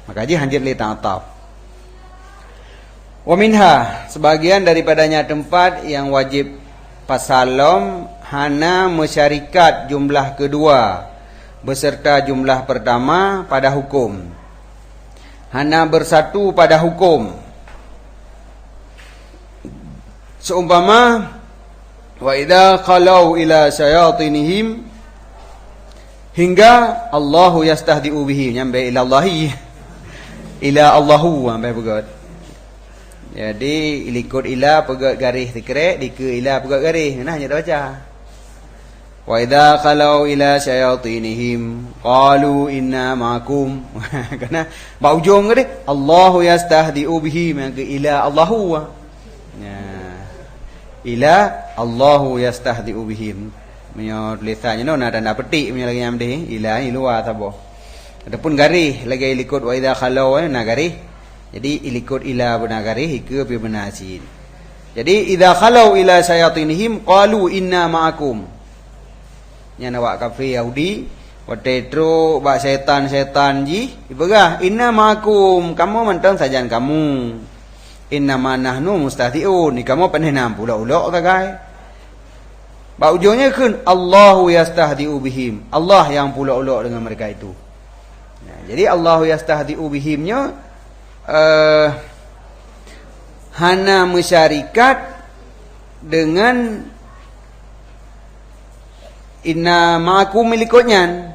Maka ji hanjit li ta'ataf. Wa minha, sebagian daripadanya tempat yang wajib pasalom hana masyarikat jumlah kedua beserta jumlah pertama pada hukum. Hana bersatu pada hukum. Seumpama wa idza khalau ila syayatinihim hingga Allahu yastahdi'u bihi, nyampe ila Allahi ila Allahu sampai begot. Jadi ilikut ila pegat garis dikerek, dike ila pegat garis. Nah hanya dah baca. Wa idza khalau ila syayatinihim qalu inna ma'akum. Karena bau ujung dia Allahu yastahdi'u bihi, maka ila Allahu. Ya. Ila Allahu yastahdi'u bihim. Menyo tulisannya no ada tanda petik punya lagi amde ila ni luar tabo. Adapun garis lagi ilikut wa idza khalau na garis. Jadi ilikut ila benar garis ke pi benar sin. Jadi idza khalau ila syayatinihim qalu inna ma'akum. Nya nawak kafir Yahudi watetro ba syaitan ji ibagah inna ma'akum, kamu mentang sajan kamu. Inna ma nahnu mustahzi'un, ni kamu pandai nam pula-ulok kagai. Ba ujungnya kan Allahu yastahzi'u bihim, Allah yang pula-ulok dengan mereka itu. Nah, jadi Allahu yastahzi'u bihimnya hana masyarikat dengan inna ma'akum milikutnya.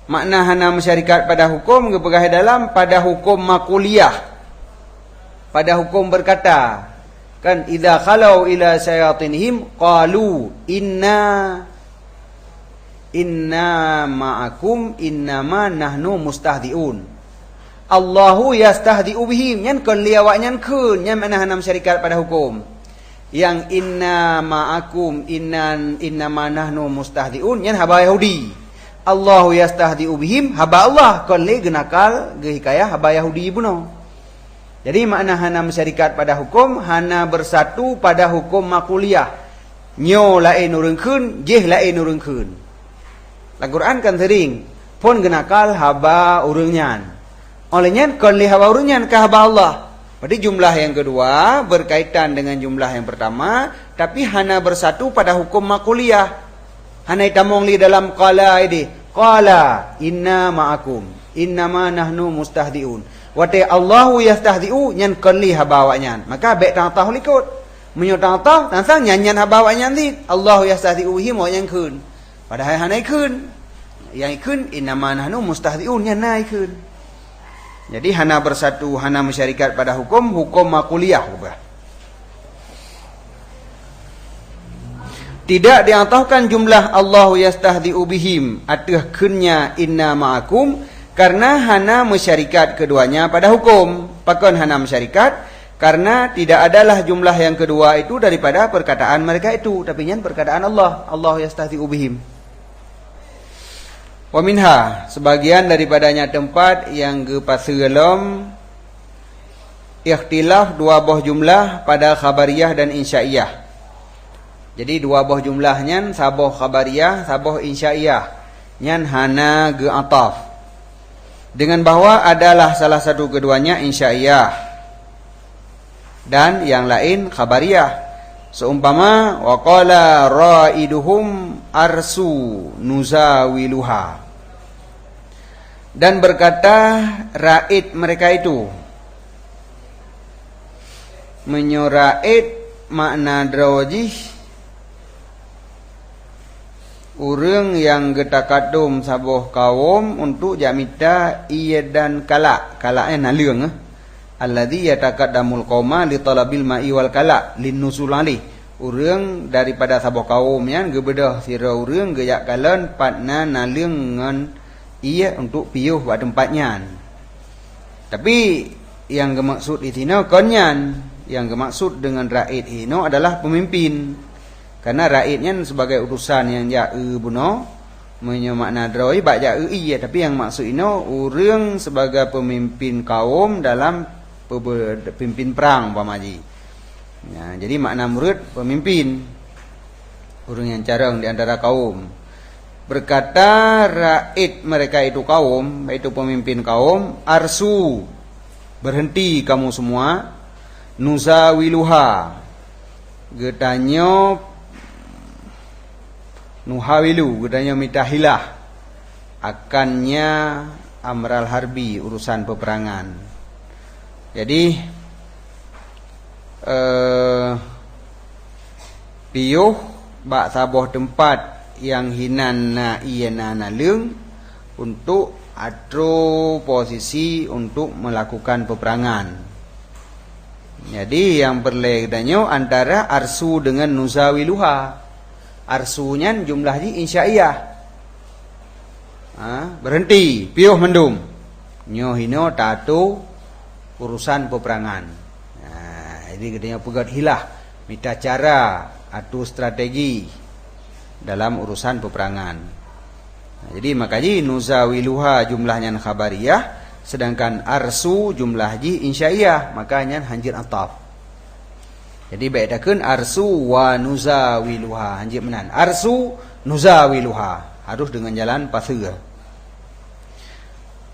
Makna hana masyarikat pada hukum kepegah dalam pada hukum makuliyah, pada hukum berkata kan idza khalau ila syayatinihim qalu inna ma'akum innama nahnu mustahzi'un. Allahu yastahdi'u bihim, nyan kon liawaknya kun nyan mana hanam syarikat pada hukum. Yang inna ma'akum inna ma nahnu mustahdi'un nyan haba Yahudi. Allahu yastahdi'u bihim haba Allah, kon li genakal ge hikayah haba Yahudi buno. Jadi makna hanam syarikat pada hukum hana bersatu pada hukum makuliyah. Nyo lain urungkeun, jeh lain urungkeun. Al-Quran kan sering pun genakal haba urungnyan. Olehnya kon li haba urungnyan ka haba Allah. Berarti jumlah yang kedua berkaitan dengan jumlah yang pertama, tapi hana bersatu pada hukum makuliyah. Hana itamong li dalam qala ini. Qala inna ma'akum innama nahnu mustahdi'un. Wate Allahu yastahdi'u nyan kon li haba awaknyan. Maka baik tang-tah likut. Menyo tang-tah tang nyanyan haba awaknyan ti Allahu yastahdi'u him yang kun. Padahal hana kun. Yang kun innama nahnu mustahdi'un nyan nai kun. Jadi hana bersatu, hana masyarikat pada hukum makuliyah juga. Tidak diantahkan jumlah Allahu yastahdi'u bihim atah kunnya inna ma'akum karena hana masyarikat keduanya pada hukum. Pakon hana masyarikat karena tidak adalah jumlah yang kedua itu daripada perkataan mereka itu, tapi nyan perkataan Allah, Allahu yastahdi'u bihim. Wa minha, sebagian daripadanya tempat yang gepaseulom ikhtilaf dua buah jumlah pada khabariyah dan insya'iyah. Jadi dua buah jumlahnya saboh khabariyah, saboh insya'iyah. Nyan hana ge ataf. Dengan bahwa adalah salah satu keduanya insya'iyah dan yang lain khabariyah. Seumpama waqala ra'iduhum arsu nuzawiluha, dan berkata raid mereka itu. Menyo raid makna drawajih urang yang getakadum sabuh kaum untuk jamita iya dan kala. Kalanya naleung alladzi yatakadamul qauma li talabil ma'i wal kala linusul alih. Urang daripada sabuh kaum yang gebedah sira urang geyak kalan patna naleung ngan iya untuk piuh buat tempatnya. Tapi yang bermaksud di sini konyan, yang bermaksud dengan rakyat ini adalah pemimpin. Karena rakyatnya sebagai utusan yang ja'e buno menyemakna droi bak ja'e iya, tapi yang maksud ini urang sebagai pemimpin kaum dalam pemimpin perang pamaji. Ya, jadi makna murid pemimpin, urang yang carang di antara kaum. Berkata rakyat mereka itu kaum, yaitu pemimpin kaum, arsu, berhenti kamu semua, nuzawiluha, getanyo nuhawilu, getanyo mitahilah, akannya amral harbi, urusan peperangan. Jadi piuh bak sabuh tempat yang hinan na iyana naleung untuk atro posisi untuk melakukan peperangan. Jadi yang berledanyo antara arsu dengan nuzawiluha. Arsunya jumlahnya insya'iyah. Berhenti, piuh mendum. Nyohino tato urusan peperangan. Jadi katanya pegat hilah, minta cara atau strategi dalam urusan peperangan. Jadi makanya nuzawiluha jumlahnya khabariyah, sedangkan arsu jumlahnya insya'iyah, makanya hanjir ataf. Jadi bedakan arsu wa nuzawiluha, hanjir menan. Arsu nuzawiluha harus dengan jalan pasir.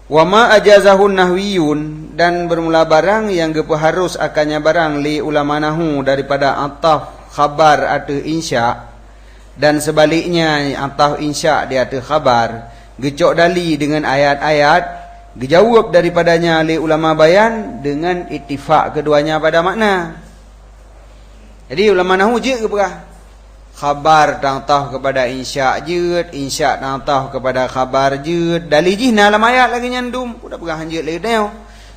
Wa ma ajazahun nahwiyun, dan bermula barang yang harus akannya barang li ulama nahu daripada ataf khabar atau insya, dan sebaliknya ataf insya di atas khabar, gecok dali dengan ayat-ayat, dijawab daripadanya li ulama bayan dengan ittifaq keduanya pada makna. Jadi ulama nahu je ke perah khabar tang-tah kepada insya jeut, insya tang-tah kepada khabar jeut, dali jih dalam ayat lagi nyandum, udah perah hanjeut lagi teo.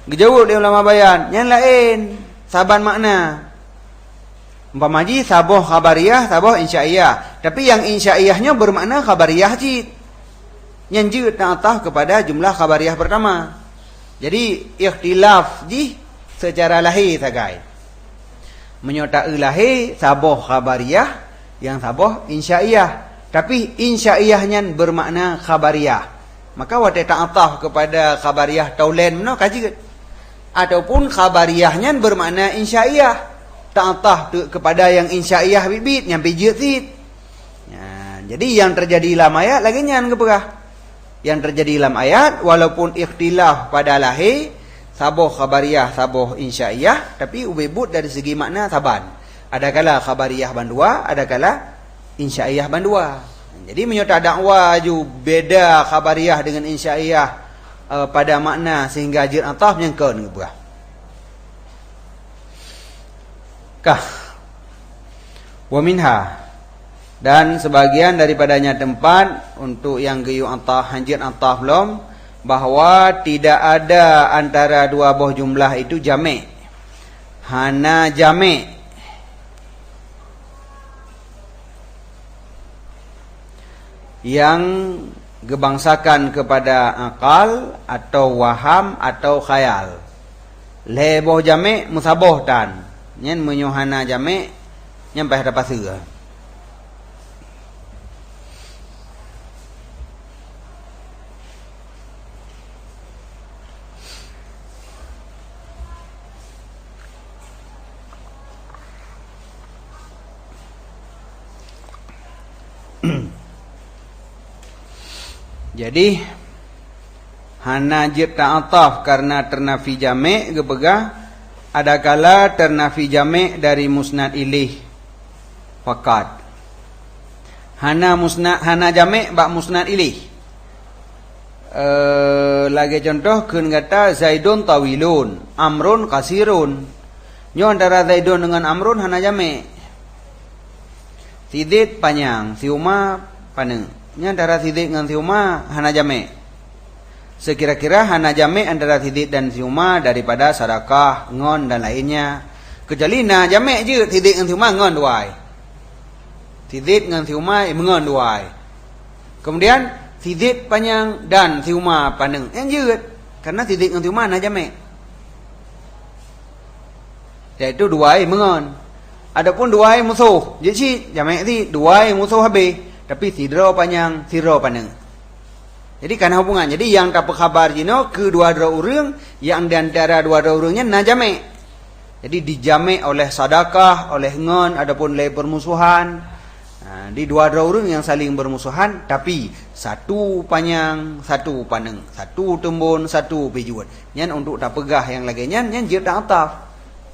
Dijawab li ulama bayan, yang lain saban makna. Umpama ji saboh khabariyah, saboh insya'iyah. Tapi yang insya'iyahnya bermakna khabariyah jid. Yang jid ta'atah kepada jumlah khabariyah pertama. Jadi ikhtilaf ji secara lahir sagai. Menyertai lahir saboh khabariyah, yang saboh insya'iyah. Tapi insya'iyahnya bermakna khabariyah. Maka wate ta'atah kepada khabariyah taulen meno kaji. Ataupun khabariyahnya bermakna insya'iyah, ta'atah kepada yang insya'iyah bibit nyampe jeut. Ya, jadi yang terjadi dalam ayat lagi nyan keperah. Yang terjadi dalam ayat walaupun ikhtilaf pada lahir saboh khabariyah saboh insya'iyah, tapi ubebut dari segi makna saban. Adakala khabariyah bandua, adakala insya'iyah bandua. Jadi menyata dakwah ju beda khabariyah dengan insya'iyah pada makna sehingga jir ataf yang ke keperah. Kah wa minha, dan sebagian daripadanya tempat untuk yang geyu atah hanjir atah belum, bahwa tidak ada antara dua buah jumlah itu jami', hana jami'. Yang gebangsakan kepada akal atau waham atau khayal. Leboh jami' musaboh tan. Nyen menyohana jami' nyampai ada pasir. Jadi hana jid ta'ataf karena ternafi jami' gepegah, adakala ternafi jami' dari musnad ilih fakat. Hana jami' bak musnad ilih. Lagi contoh keun kata Zaidun tawilun, Amrun kasirun. Nyo antara Zaidun dengan Amrun hana jami'. Si Zaid panjang, si Umar paneng. nya antara siddiq dengan siuma hana jame'. Sekira-kira hana jame' antara siddiq dan siuma daripada sedekah, ngon dan lainnya. Kecuali na jame' je siddiq dengan siuma ngon duai. Siddiq dengan siuma mengon duai. Kemudian siddiq panjang dan siuma paneng. Yang je karena siddiq dengan siuma na jame'. Iaitu duai mengon. Adapun duai musuh. Jadi jame' si duai musuh habis. Tapi sidro panjang, siro paneng. Jadi karena hubungan. Jadi yang dapat khabar jino kedua-dua orang yang di antara dua-dua orangnya na jame'. Jadi dijame' oleh sedekah, oleh ngon, adapun oleh permusuhan. Nah, di dua-dua orang yang saling bermusuhan tapi satu panjang, satu paneng, satu tembun, satu pijut. Nyan untuk tak pegah yang lagi nyan je tak ataf.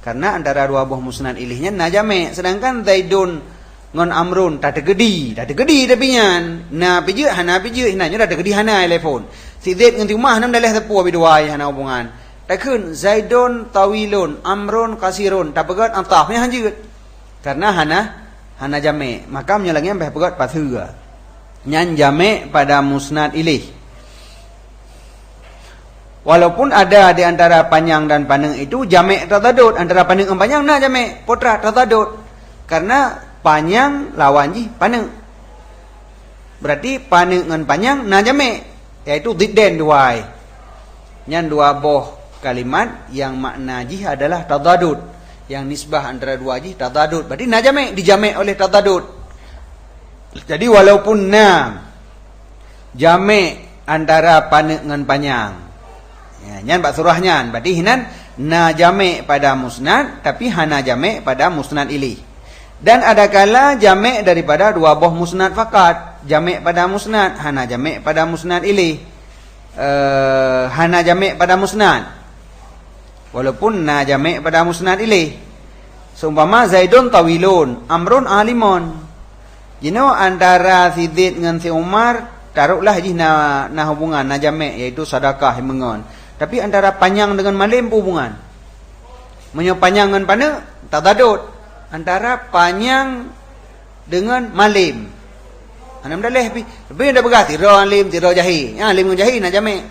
Karena antara dua buah musnad ilihnya na jame'. Sedangkan Zaidun ngon Amrun tak tegedi tapi nyan na pijut hana pijut hinanya dah tegedi hana telefon. Si Zaid dengan rumah nam daleh tepu abi dua hana hubungan. Takun Zaidun tawilun, Amrun kasirun, tak pegat antafnya hanjut. Karena hana jame', maka menyalangnya sampai pegat pathuga. Nyan jame' pada musnad ilih. Walaupun ada di antara panjang dan paneng itu jame' tadadud, antara paneng dan panjang na jame' potra tadadud. Karena panjang lawan ji paneng. Berarti paneng dengan panjang na jame', yaitu didden duai. Nyan dua boh kalimat yang makna ji adalah tadadud, yang nisbah antara dua ji tadadud. Berarti na jame' dijame' oleh tadadud. Jadi walaupun na jame' antara paneng dengan panjang, ya, nyan bak surahnya, berarti hinan na jame' pada musnad tapi hana jame' pada musnad ilih. Dan ada kala jame' daripada dua buah musnad fakat, jame' pada musnad, hana jame' pada musnad ilih. Hana jame' pada musnad walaupun na jame' pada musnad ilih. Seumpama Zaidun tawilun, Amrun alimun. Antara si Zaid dengan si Umar taruhlah ji na hubungan na jame' iaitu sedekah mengon. Tapi antara panjang dengan malim hubungan. Menyo panjang dengan pana tadadud. Antara panjang dengan malim. Anam daleh tapi dah begah tiro alim tiro jahi. Ya alim dengan jahi na jame'.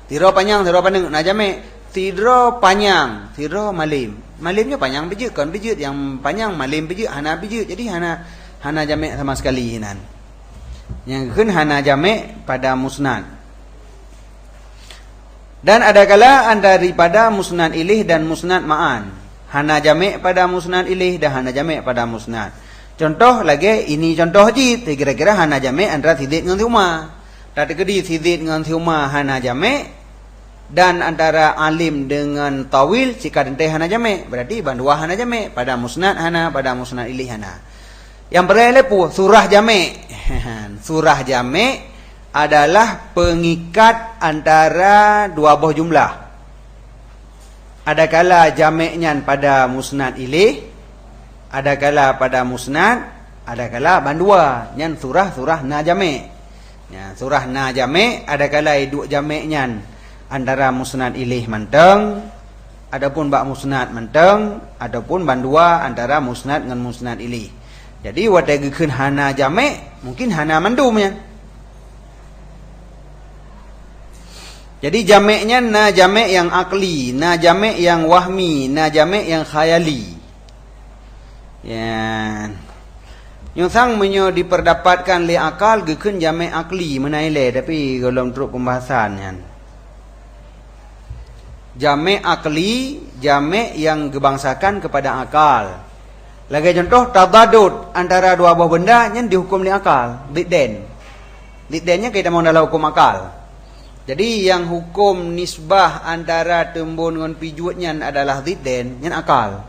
Tiro panjang tiro paneng na jame'. Tiro panjang tiro malim. Malimnya panjang bejut kan bejut, yang panjang malim bejut, hana bejut. Jadi hana jame' sama sekali hinan. Yang kun hana jame' pada musnad. Dan ada kala daripada musnad ilih dan musnad ma'an. Hana jame' pada musnad ilih dan hana jame' pada musnad. Contoh lagi ini contoh jid. Kira-kira hana jame' antara siddiq dengan siuma. Tadi kedi siddiq dengan siuma hana jame'. Dan antara alim dengan tawil jika dente hana jame'. Berarti bandua hana jame' pada musnad hana, pada musnad ilih hana. Yang berlepu surah jame'. Surah jame' adalah pengikat antara dua buah jumlah. Ada kala jame' pada musnad ilih, ada kala pada musnad, ada kala bandua. Nyan surah na jame'. Ya, surah na jame' ada kala dua jame' antara musnad ilih menteng, adapun bak musnad menteng, adapun bandua antara musnad dengan musnad ilih. Jadi wadagekeun hana jame' mungkin hana mandumnya. Jadi jame'-nya na jame' yang akli, na jame' yang wahmi, na jame' yang khayali. Ya. Nyusang menyo diperdapatkan li akal gekeun jame' akli menaile tapi belum teruk pembahasannya. Jame' akli, jame' yang gebangsakan kepada akal. Lagi contoh tadadud antara dua buah benda yang dihukum li akal, didden. Diddennya kita mau dalam hukum akal. Jadi yang hukum nisbah antara tembun dengan pijutnya adalah didden, yang akal.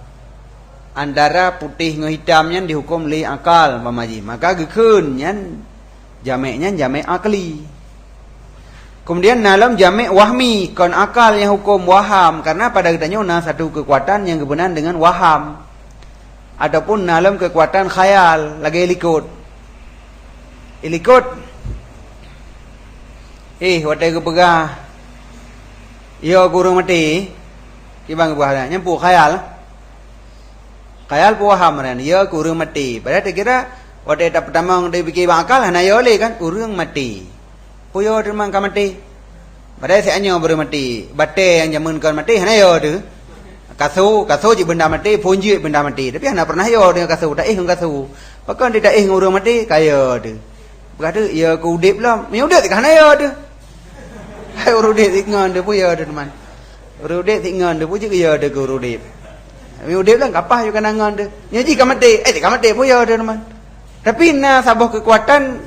Antara putih dengan hitamnya dihukum li akal pamaji. Maka gekeun yang jame'-nya jame' akli. Kemudian dalam jame' wahmi, kon akal yang hukum waham, karena pada kitanya una satu kekuatan yang kebenaran dengan waham. Ataupun dalam kekuatan khayal, lagi ilikut. Watai kepegah. Yo guru mati. Ibang bahasa nyempu khayal. Khayal pu waham ran. Yo guru mati. Padahal kira Waktu tak pertama dia fikir bakal hana yo le kan urang mati. Puyo demang ka mati. Padahal saya anyo baru mati. Bate yang jamun kan mati hana yo tu. Kasu je benda mati, punji benda mati. Tapi hana pernah yo dengan kasu, tak kasu. Pakan dia tak urang mati kaya tu. Berkata ya ku udip lah. Me udip tak hana yo tu. Hai urudip tingan dia puyo tu teman. Urudip tingan dia puji ya tu ku urudip. Me udip lah kapah yo kanangan tu. Nyaji ka mati, tak mati puyo tu teman. Tapi na sabah kekuatan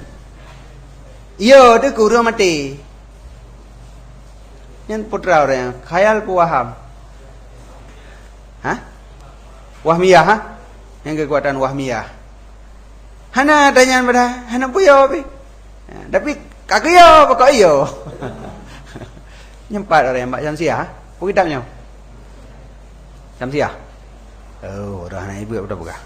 ya tu guru mati. Yang putra orang khayal pu waham. Wahmiyah Yang kekuatan wahmiyah. Hana tanya pada hana puyo pi. Tapi kakiyo pokok iyo. Nyempat orang Mbak Syamsiah, pu kitabnya. Syamsiah. Oh, dah nak ibu dah buka.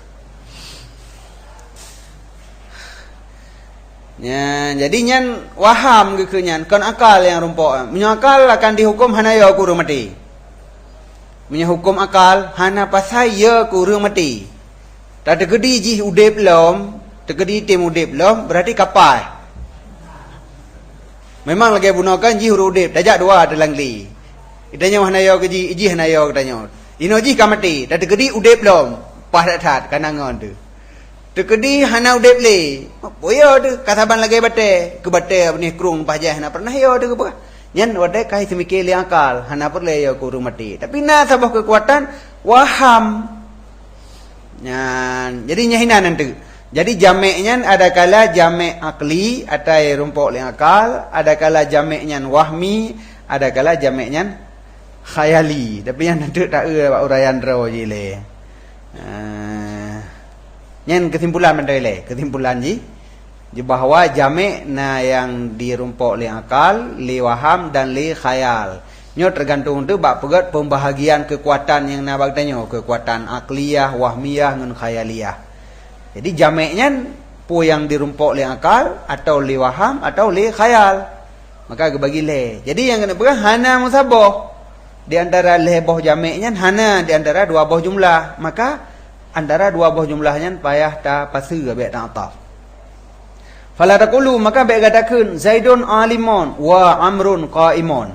Ya, jadi nyan waham ke nyan kon akal yang rumpok. Menyakal akan dihukum hana ya kuru mati. Menyahukum akal hana pasal ya kuru mati. Tak tegedi ji udip belum, tegedi tim udip belum berarti kapal. Memang lagi gunakan ji huruf udip, dajak dua dalam li. Itanya hana ya ke ji hana ya katanya. Ino ji ka mati, tak tegedi udip belum, pas dak kanangan tu. Tekedi hana udep le. Boyo tu kasaban lagi bate, ke bate ni krung pajah hana pernah yo tu ke. Nyan wadai kai semikir li akal, hana perle yo kuru mati. Tapi na sabah kekuatan waham. Nyan, jadi nyahina nanti. Jadi jamaknya ada kala jamak akli atau rumpok li akal, ada kala jamaknya wahmi, ada kala jamaknya khayali. Tapi yang nanti tak pak urayan ro je le. Yang kesimpulan mandai kesimpulan ji bahawa jamak na yang dirumpok li akal, li waham dan li khayal. Nyo tergantung tu bab pegat pembahagian kekuatan yang na bag tanyo, kekuatan akliyah, wahmiyah ngan khayaliyah. Jadi jamaknya pu yang dirumpok li akal atau li waham atau li khayal. Maka gebagi le. Jadi yang kena pegang hana musabah. Di antara le boh jamaknya hana di antara dua boh jumlah. Maka antara dua buah jumlahnya payah ta pasu baik ta ataf. Fala taqulu maka baik katakan Zaidun alimun wa Amrun qaimun.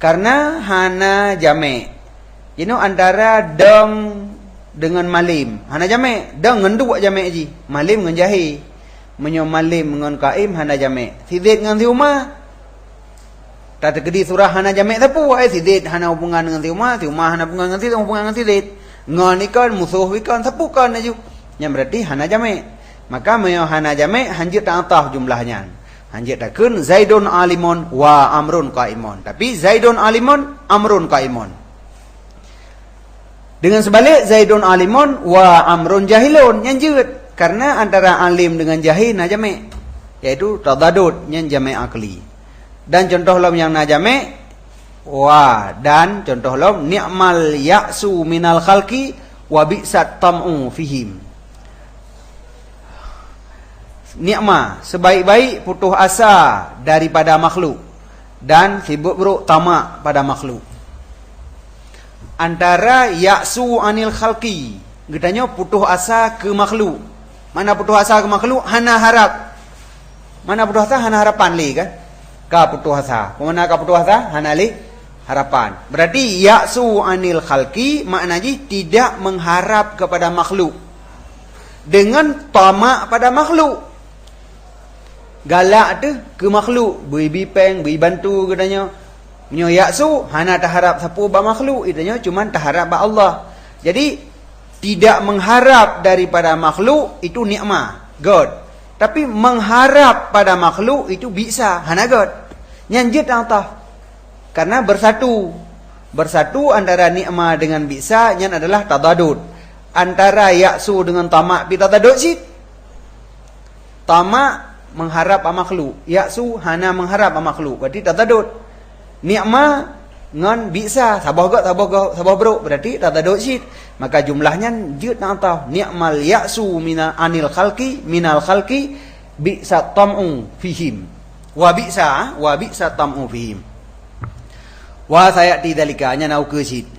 Karena hana jamak. Ini antara dang dengan malim. Hana jamak, dang ngan dua jamak ji. Malim ngan jahi. Menyo malim ngan qaim hana jamak. Sidid ngan siuma. Tak terkedi surah hana jamak tapu ai sidid hana hubungan dengan siuma hana hubungan dengan sidid. Ngon ikan musuh ikan sepukan aju. Yang berarti hana jamak. Maka mayo hana jamak hanjit ta'atah jumlahnya. Hanjit takun Zaidun alimun wa Amrun qaimun. Tapi Zaidun alimun, Amrun qaimun. Dengan sebalik Zaidun alimun wa Amrun jahilun nyanjut. Karena antara alim dengan jahil na jamak. Yaitu tadadud yang jamak akli. Dan contoh lam yang na jamak wa dan contoh lom ni'mal ya'su minal khalqi wa bi'sat tam'u fihim. Ni'ma sebaik-baik putus asa daripada makhluk dan sibuk buruk tamak pada makhluk. Antara ya'su anil khalqi getanya putus asa ke makhluk. Mana putus asa ke makhluk hana harap. Mana putus asa hana harapan li kan? Ka putus asa. Mana ka putus asa hana li harapan. Berarti ya'su anil khalqi maknanya tidak mengharap kepada makhluk dengan tamak pada makhluk. Galak tu ke makhluk, beri bipeng, beri bantu katanya. Menyo ya'su hana taharap sapu ba makhluk, itanya cuma taharap ba Allah. Jadi tidak mengharap daripada makhluk itu nikmat, God. Tapi mengharap pada makhluk itu bisa, hana God. Nyanjit Allah. Karena bersatu antara nikmat dengan bisa yang adalah tadadud. Antara ya'su dengan tamak bi tadadud sih. Tamak mengharap makhluk, ya'su hana mengharap makhluk. Berarti tadadud. Nikmat dengan bisa sabah bro berarti tadadud sih. Maka jumlahnya jut nak tahu ni'mal ya'su anil khalqi minal khalqi bi'sa tam'u fihim. Wa bi'sa tam'u fihim. Wa sayati dalika nya nau ke sit.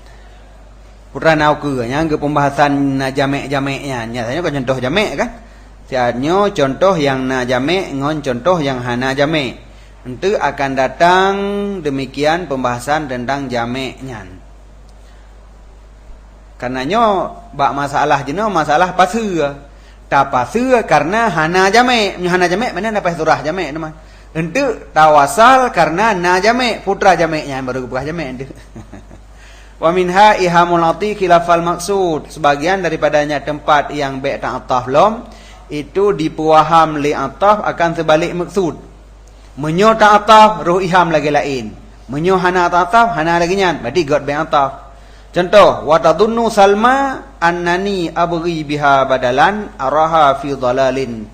Putra nau ke nya ke pembahasan jamak-jamaknya. Nyatanya kan contoh jamak kan. Tiadnya contoh yang na jamek ngon contoh yang hana jamek. Itu akan datang demikian pembahasan tentang jameknya. Karenanya bak masalah jeno masalah pasir. Tak pasir karena hana jamek. Hana jamek mana dapat surah jamek teman. Itu tawasal karena na jamek, putra jameknya baru buah jamek itu. Wa minha ihamul ati khilafal maksud. Sebagian daripadanya tempat yang ba' ta'ataf lom itu dipuaham li ataf akan sebalik maksud. Menyo ta'ataf ruh iham lagi lain. Menyo hana ta'ataf hana lagi nyan. Berarti god ba' ataf. Contoh, wa tadunnu Salma annani abghi biha badalan araha fi dhalalin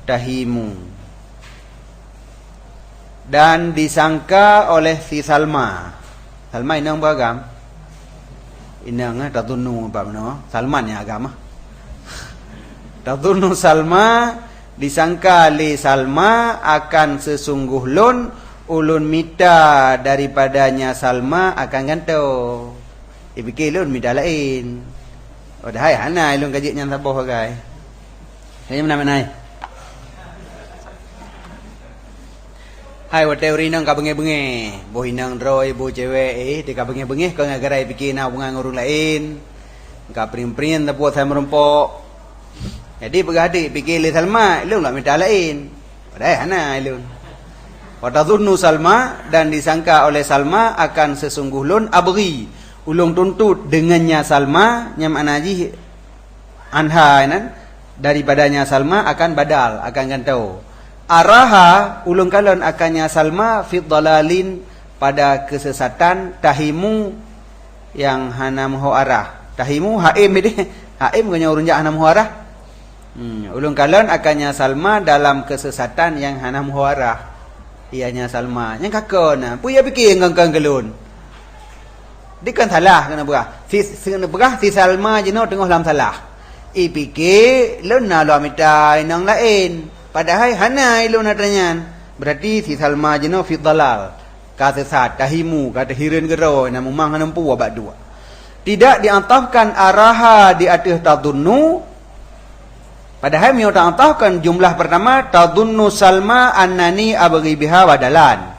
tahimu. Dan disangka oleh si Salma. Salma inang beragam. Inang tadunnu apa mana? Salman yang agama. Tadunnu Salma disangka li Salma akan sesungguh lun ulun mita daripadanya Salma akan ganto. Dipikir lun mita lain. Oh dah hai hana lun kaji nyan saboh guys. Saya mana-mana. Hai wa teori nang ka benge-benge, boh inang droi boh cewek di ka benge-benge kau ngagarai pikir na bunga ngurung lain. Ka prin-prin ta buat saya merompok. Jadi bergadik pikir li Salma, lu lah minta lain. Padahal hana lun. Wa tadhunnu Salma dan disangka oleh Salma akan sesungguh lun abghi, ulung tuntut dengannya Salma nyam anaji anha nan daripadanya Salma akan badal, akan gantau. Araha ulung kalon akannya Salma fi dhalalin pada kesesatan tahimu yang hanam ho arah. Tahimu haim ini. Haim kanya urun ja hanam ho arah. Ulung kalon akannya Salma dalam kesesatan yang hanam ho arah. Ianya Salma. Yang kakona, puya fikir ngangkang kelun. Dikan salah kena berah. Si Salma jeno tengah dalam salah. Fikir lun na lo amita inang lain. Padahal hana ilun adanyan. Berarti si Salma jeno fi dhalal. Kata sesat tahimu kata hirin gero na memang hanempu abad dua. Tidak diantahkan araha di atas tadunnu. Padahal mio diantahkan jumlah pertama tadunnu Salma annani abghi biha wadalan.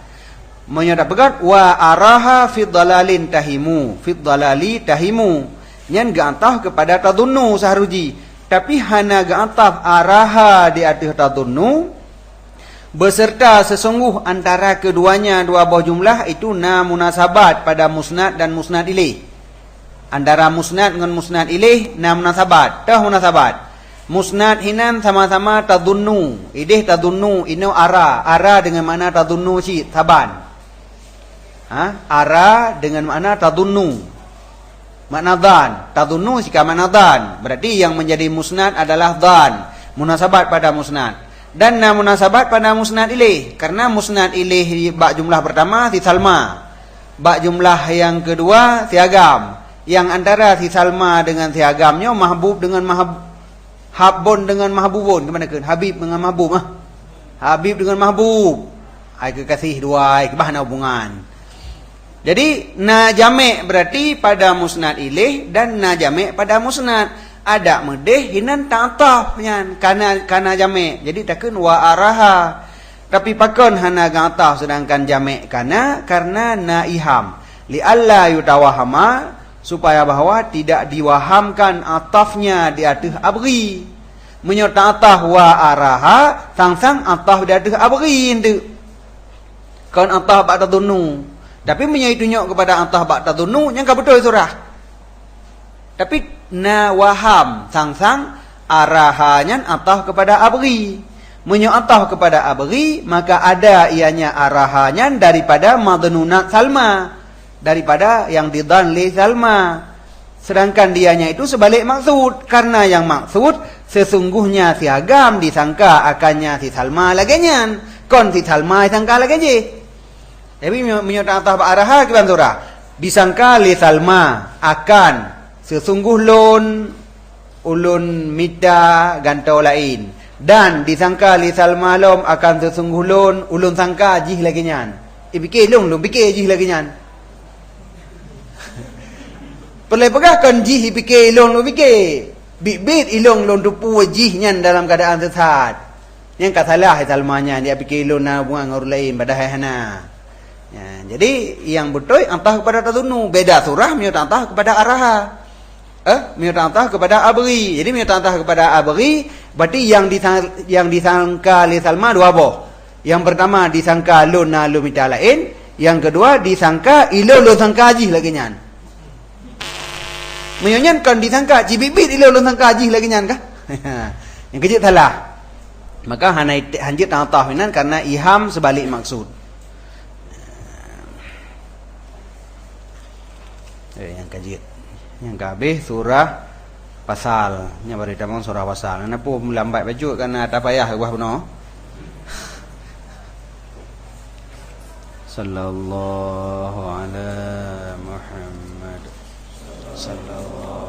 Mio dapat wa araha fi dhalalin tahimu, fi dhalali tahimu. Nyan gantah kepada tadunnu saharuji. Tapi hana ga'ataf araha di atas tadunnu beserta sesungguh antara keduanya dua buah jumlah itu na munasabat pada musnad dan musnad ilaih. Antara musnad dengan musnad ilaih na munasabat. Tah munasabat. Musnad hinan sama-sama tadunnu. Idih tadunnu ino ara. Ara dengan mana tadunnu si saban. Ara dengan mana tadunnu. Makna dhan, tadunnu jika makna dhan. Berarti yang menjadi musnad adalah dhan, munasabat pada musnad. Dan munasabat pada musnad ilaih. Karena musnad ilaih bak jumlah pertama si Salma. Bak jumlah yang kedua si Agam. Yang antara si Salma dengan si Agamnya mahbub dengan habbun dengan mahbubun. Kemana ke? Habib dengan mahbub. Habib dengan mahbub. Ai kekasih dua, ai kebahana hubungan. Jadi na jamek berarti pada musnad ilaih dan na jamek pada musnad. Ada medeh hinan ta'ataf nyan kana jamek. Jadi takkan wa araha. Tapi pakon hana ga'ataf sedangkan jamek karena na iham. Li alla yutawahama supaya bahawa tidak diwahamkan atafnya di atas abghi. Menyerta ataf wa araha sang-sang ataf di atas abghi itu. Kon ataf ba'da tadunnu. Tapi menyaitunya kepada antah bak tadunnu yang ka betul surah. Tapi na waham sang-sang arahannya antah kepada abghi. Menyo antah kepada abghi maka ada ianya arahannya daripada madnunat Salma, daripada yang didan li Salma. Sedangkan dianya itu sebalik maksud karena yang maksud sesungguhnya si Agam disangka akannya si Salma laginya. Kon si Salma disangka lagi je. Tapi menyatakan atah araha ke surah. Disangka li Salma akan sesungguh ulun mita gantau lain. Dan disangka li Salma lom akan sesungguh ulun sangka jih lagi nyan. Fikir lum fikir jih lagi nyan. Perlu pegahkan jih fikir lum fikir. bibit ilong lon tupu wajihnya dalam keadaan sesat. Yang kata salah salmanya dia fikir ilong na buang orang lain padahal hana. Ya, jadi yang betul antah kepada tadunu, beda surah miut antah kepada araha. Miut antah kepada abri. Jadi miut antah kepada abri berarti yang disangka li Salma dua boh. Yang pertama disangka lon na lu mita lain, yang kedua disangka ilo lo sangka haji lagi nyan. Menyanyian kan disangka cibibit ilo lo sangka haji lagi nyan kah? Yang kecil salah. Maka hanjit antah minan karena iham sebalik maksud. Yang kajit. Yang kabeh surah pasal. Nya bari tamang surah pasal. Nana pun lambat baju karena tak payah gua puno. Sallallahu ala Muhammad sallallahu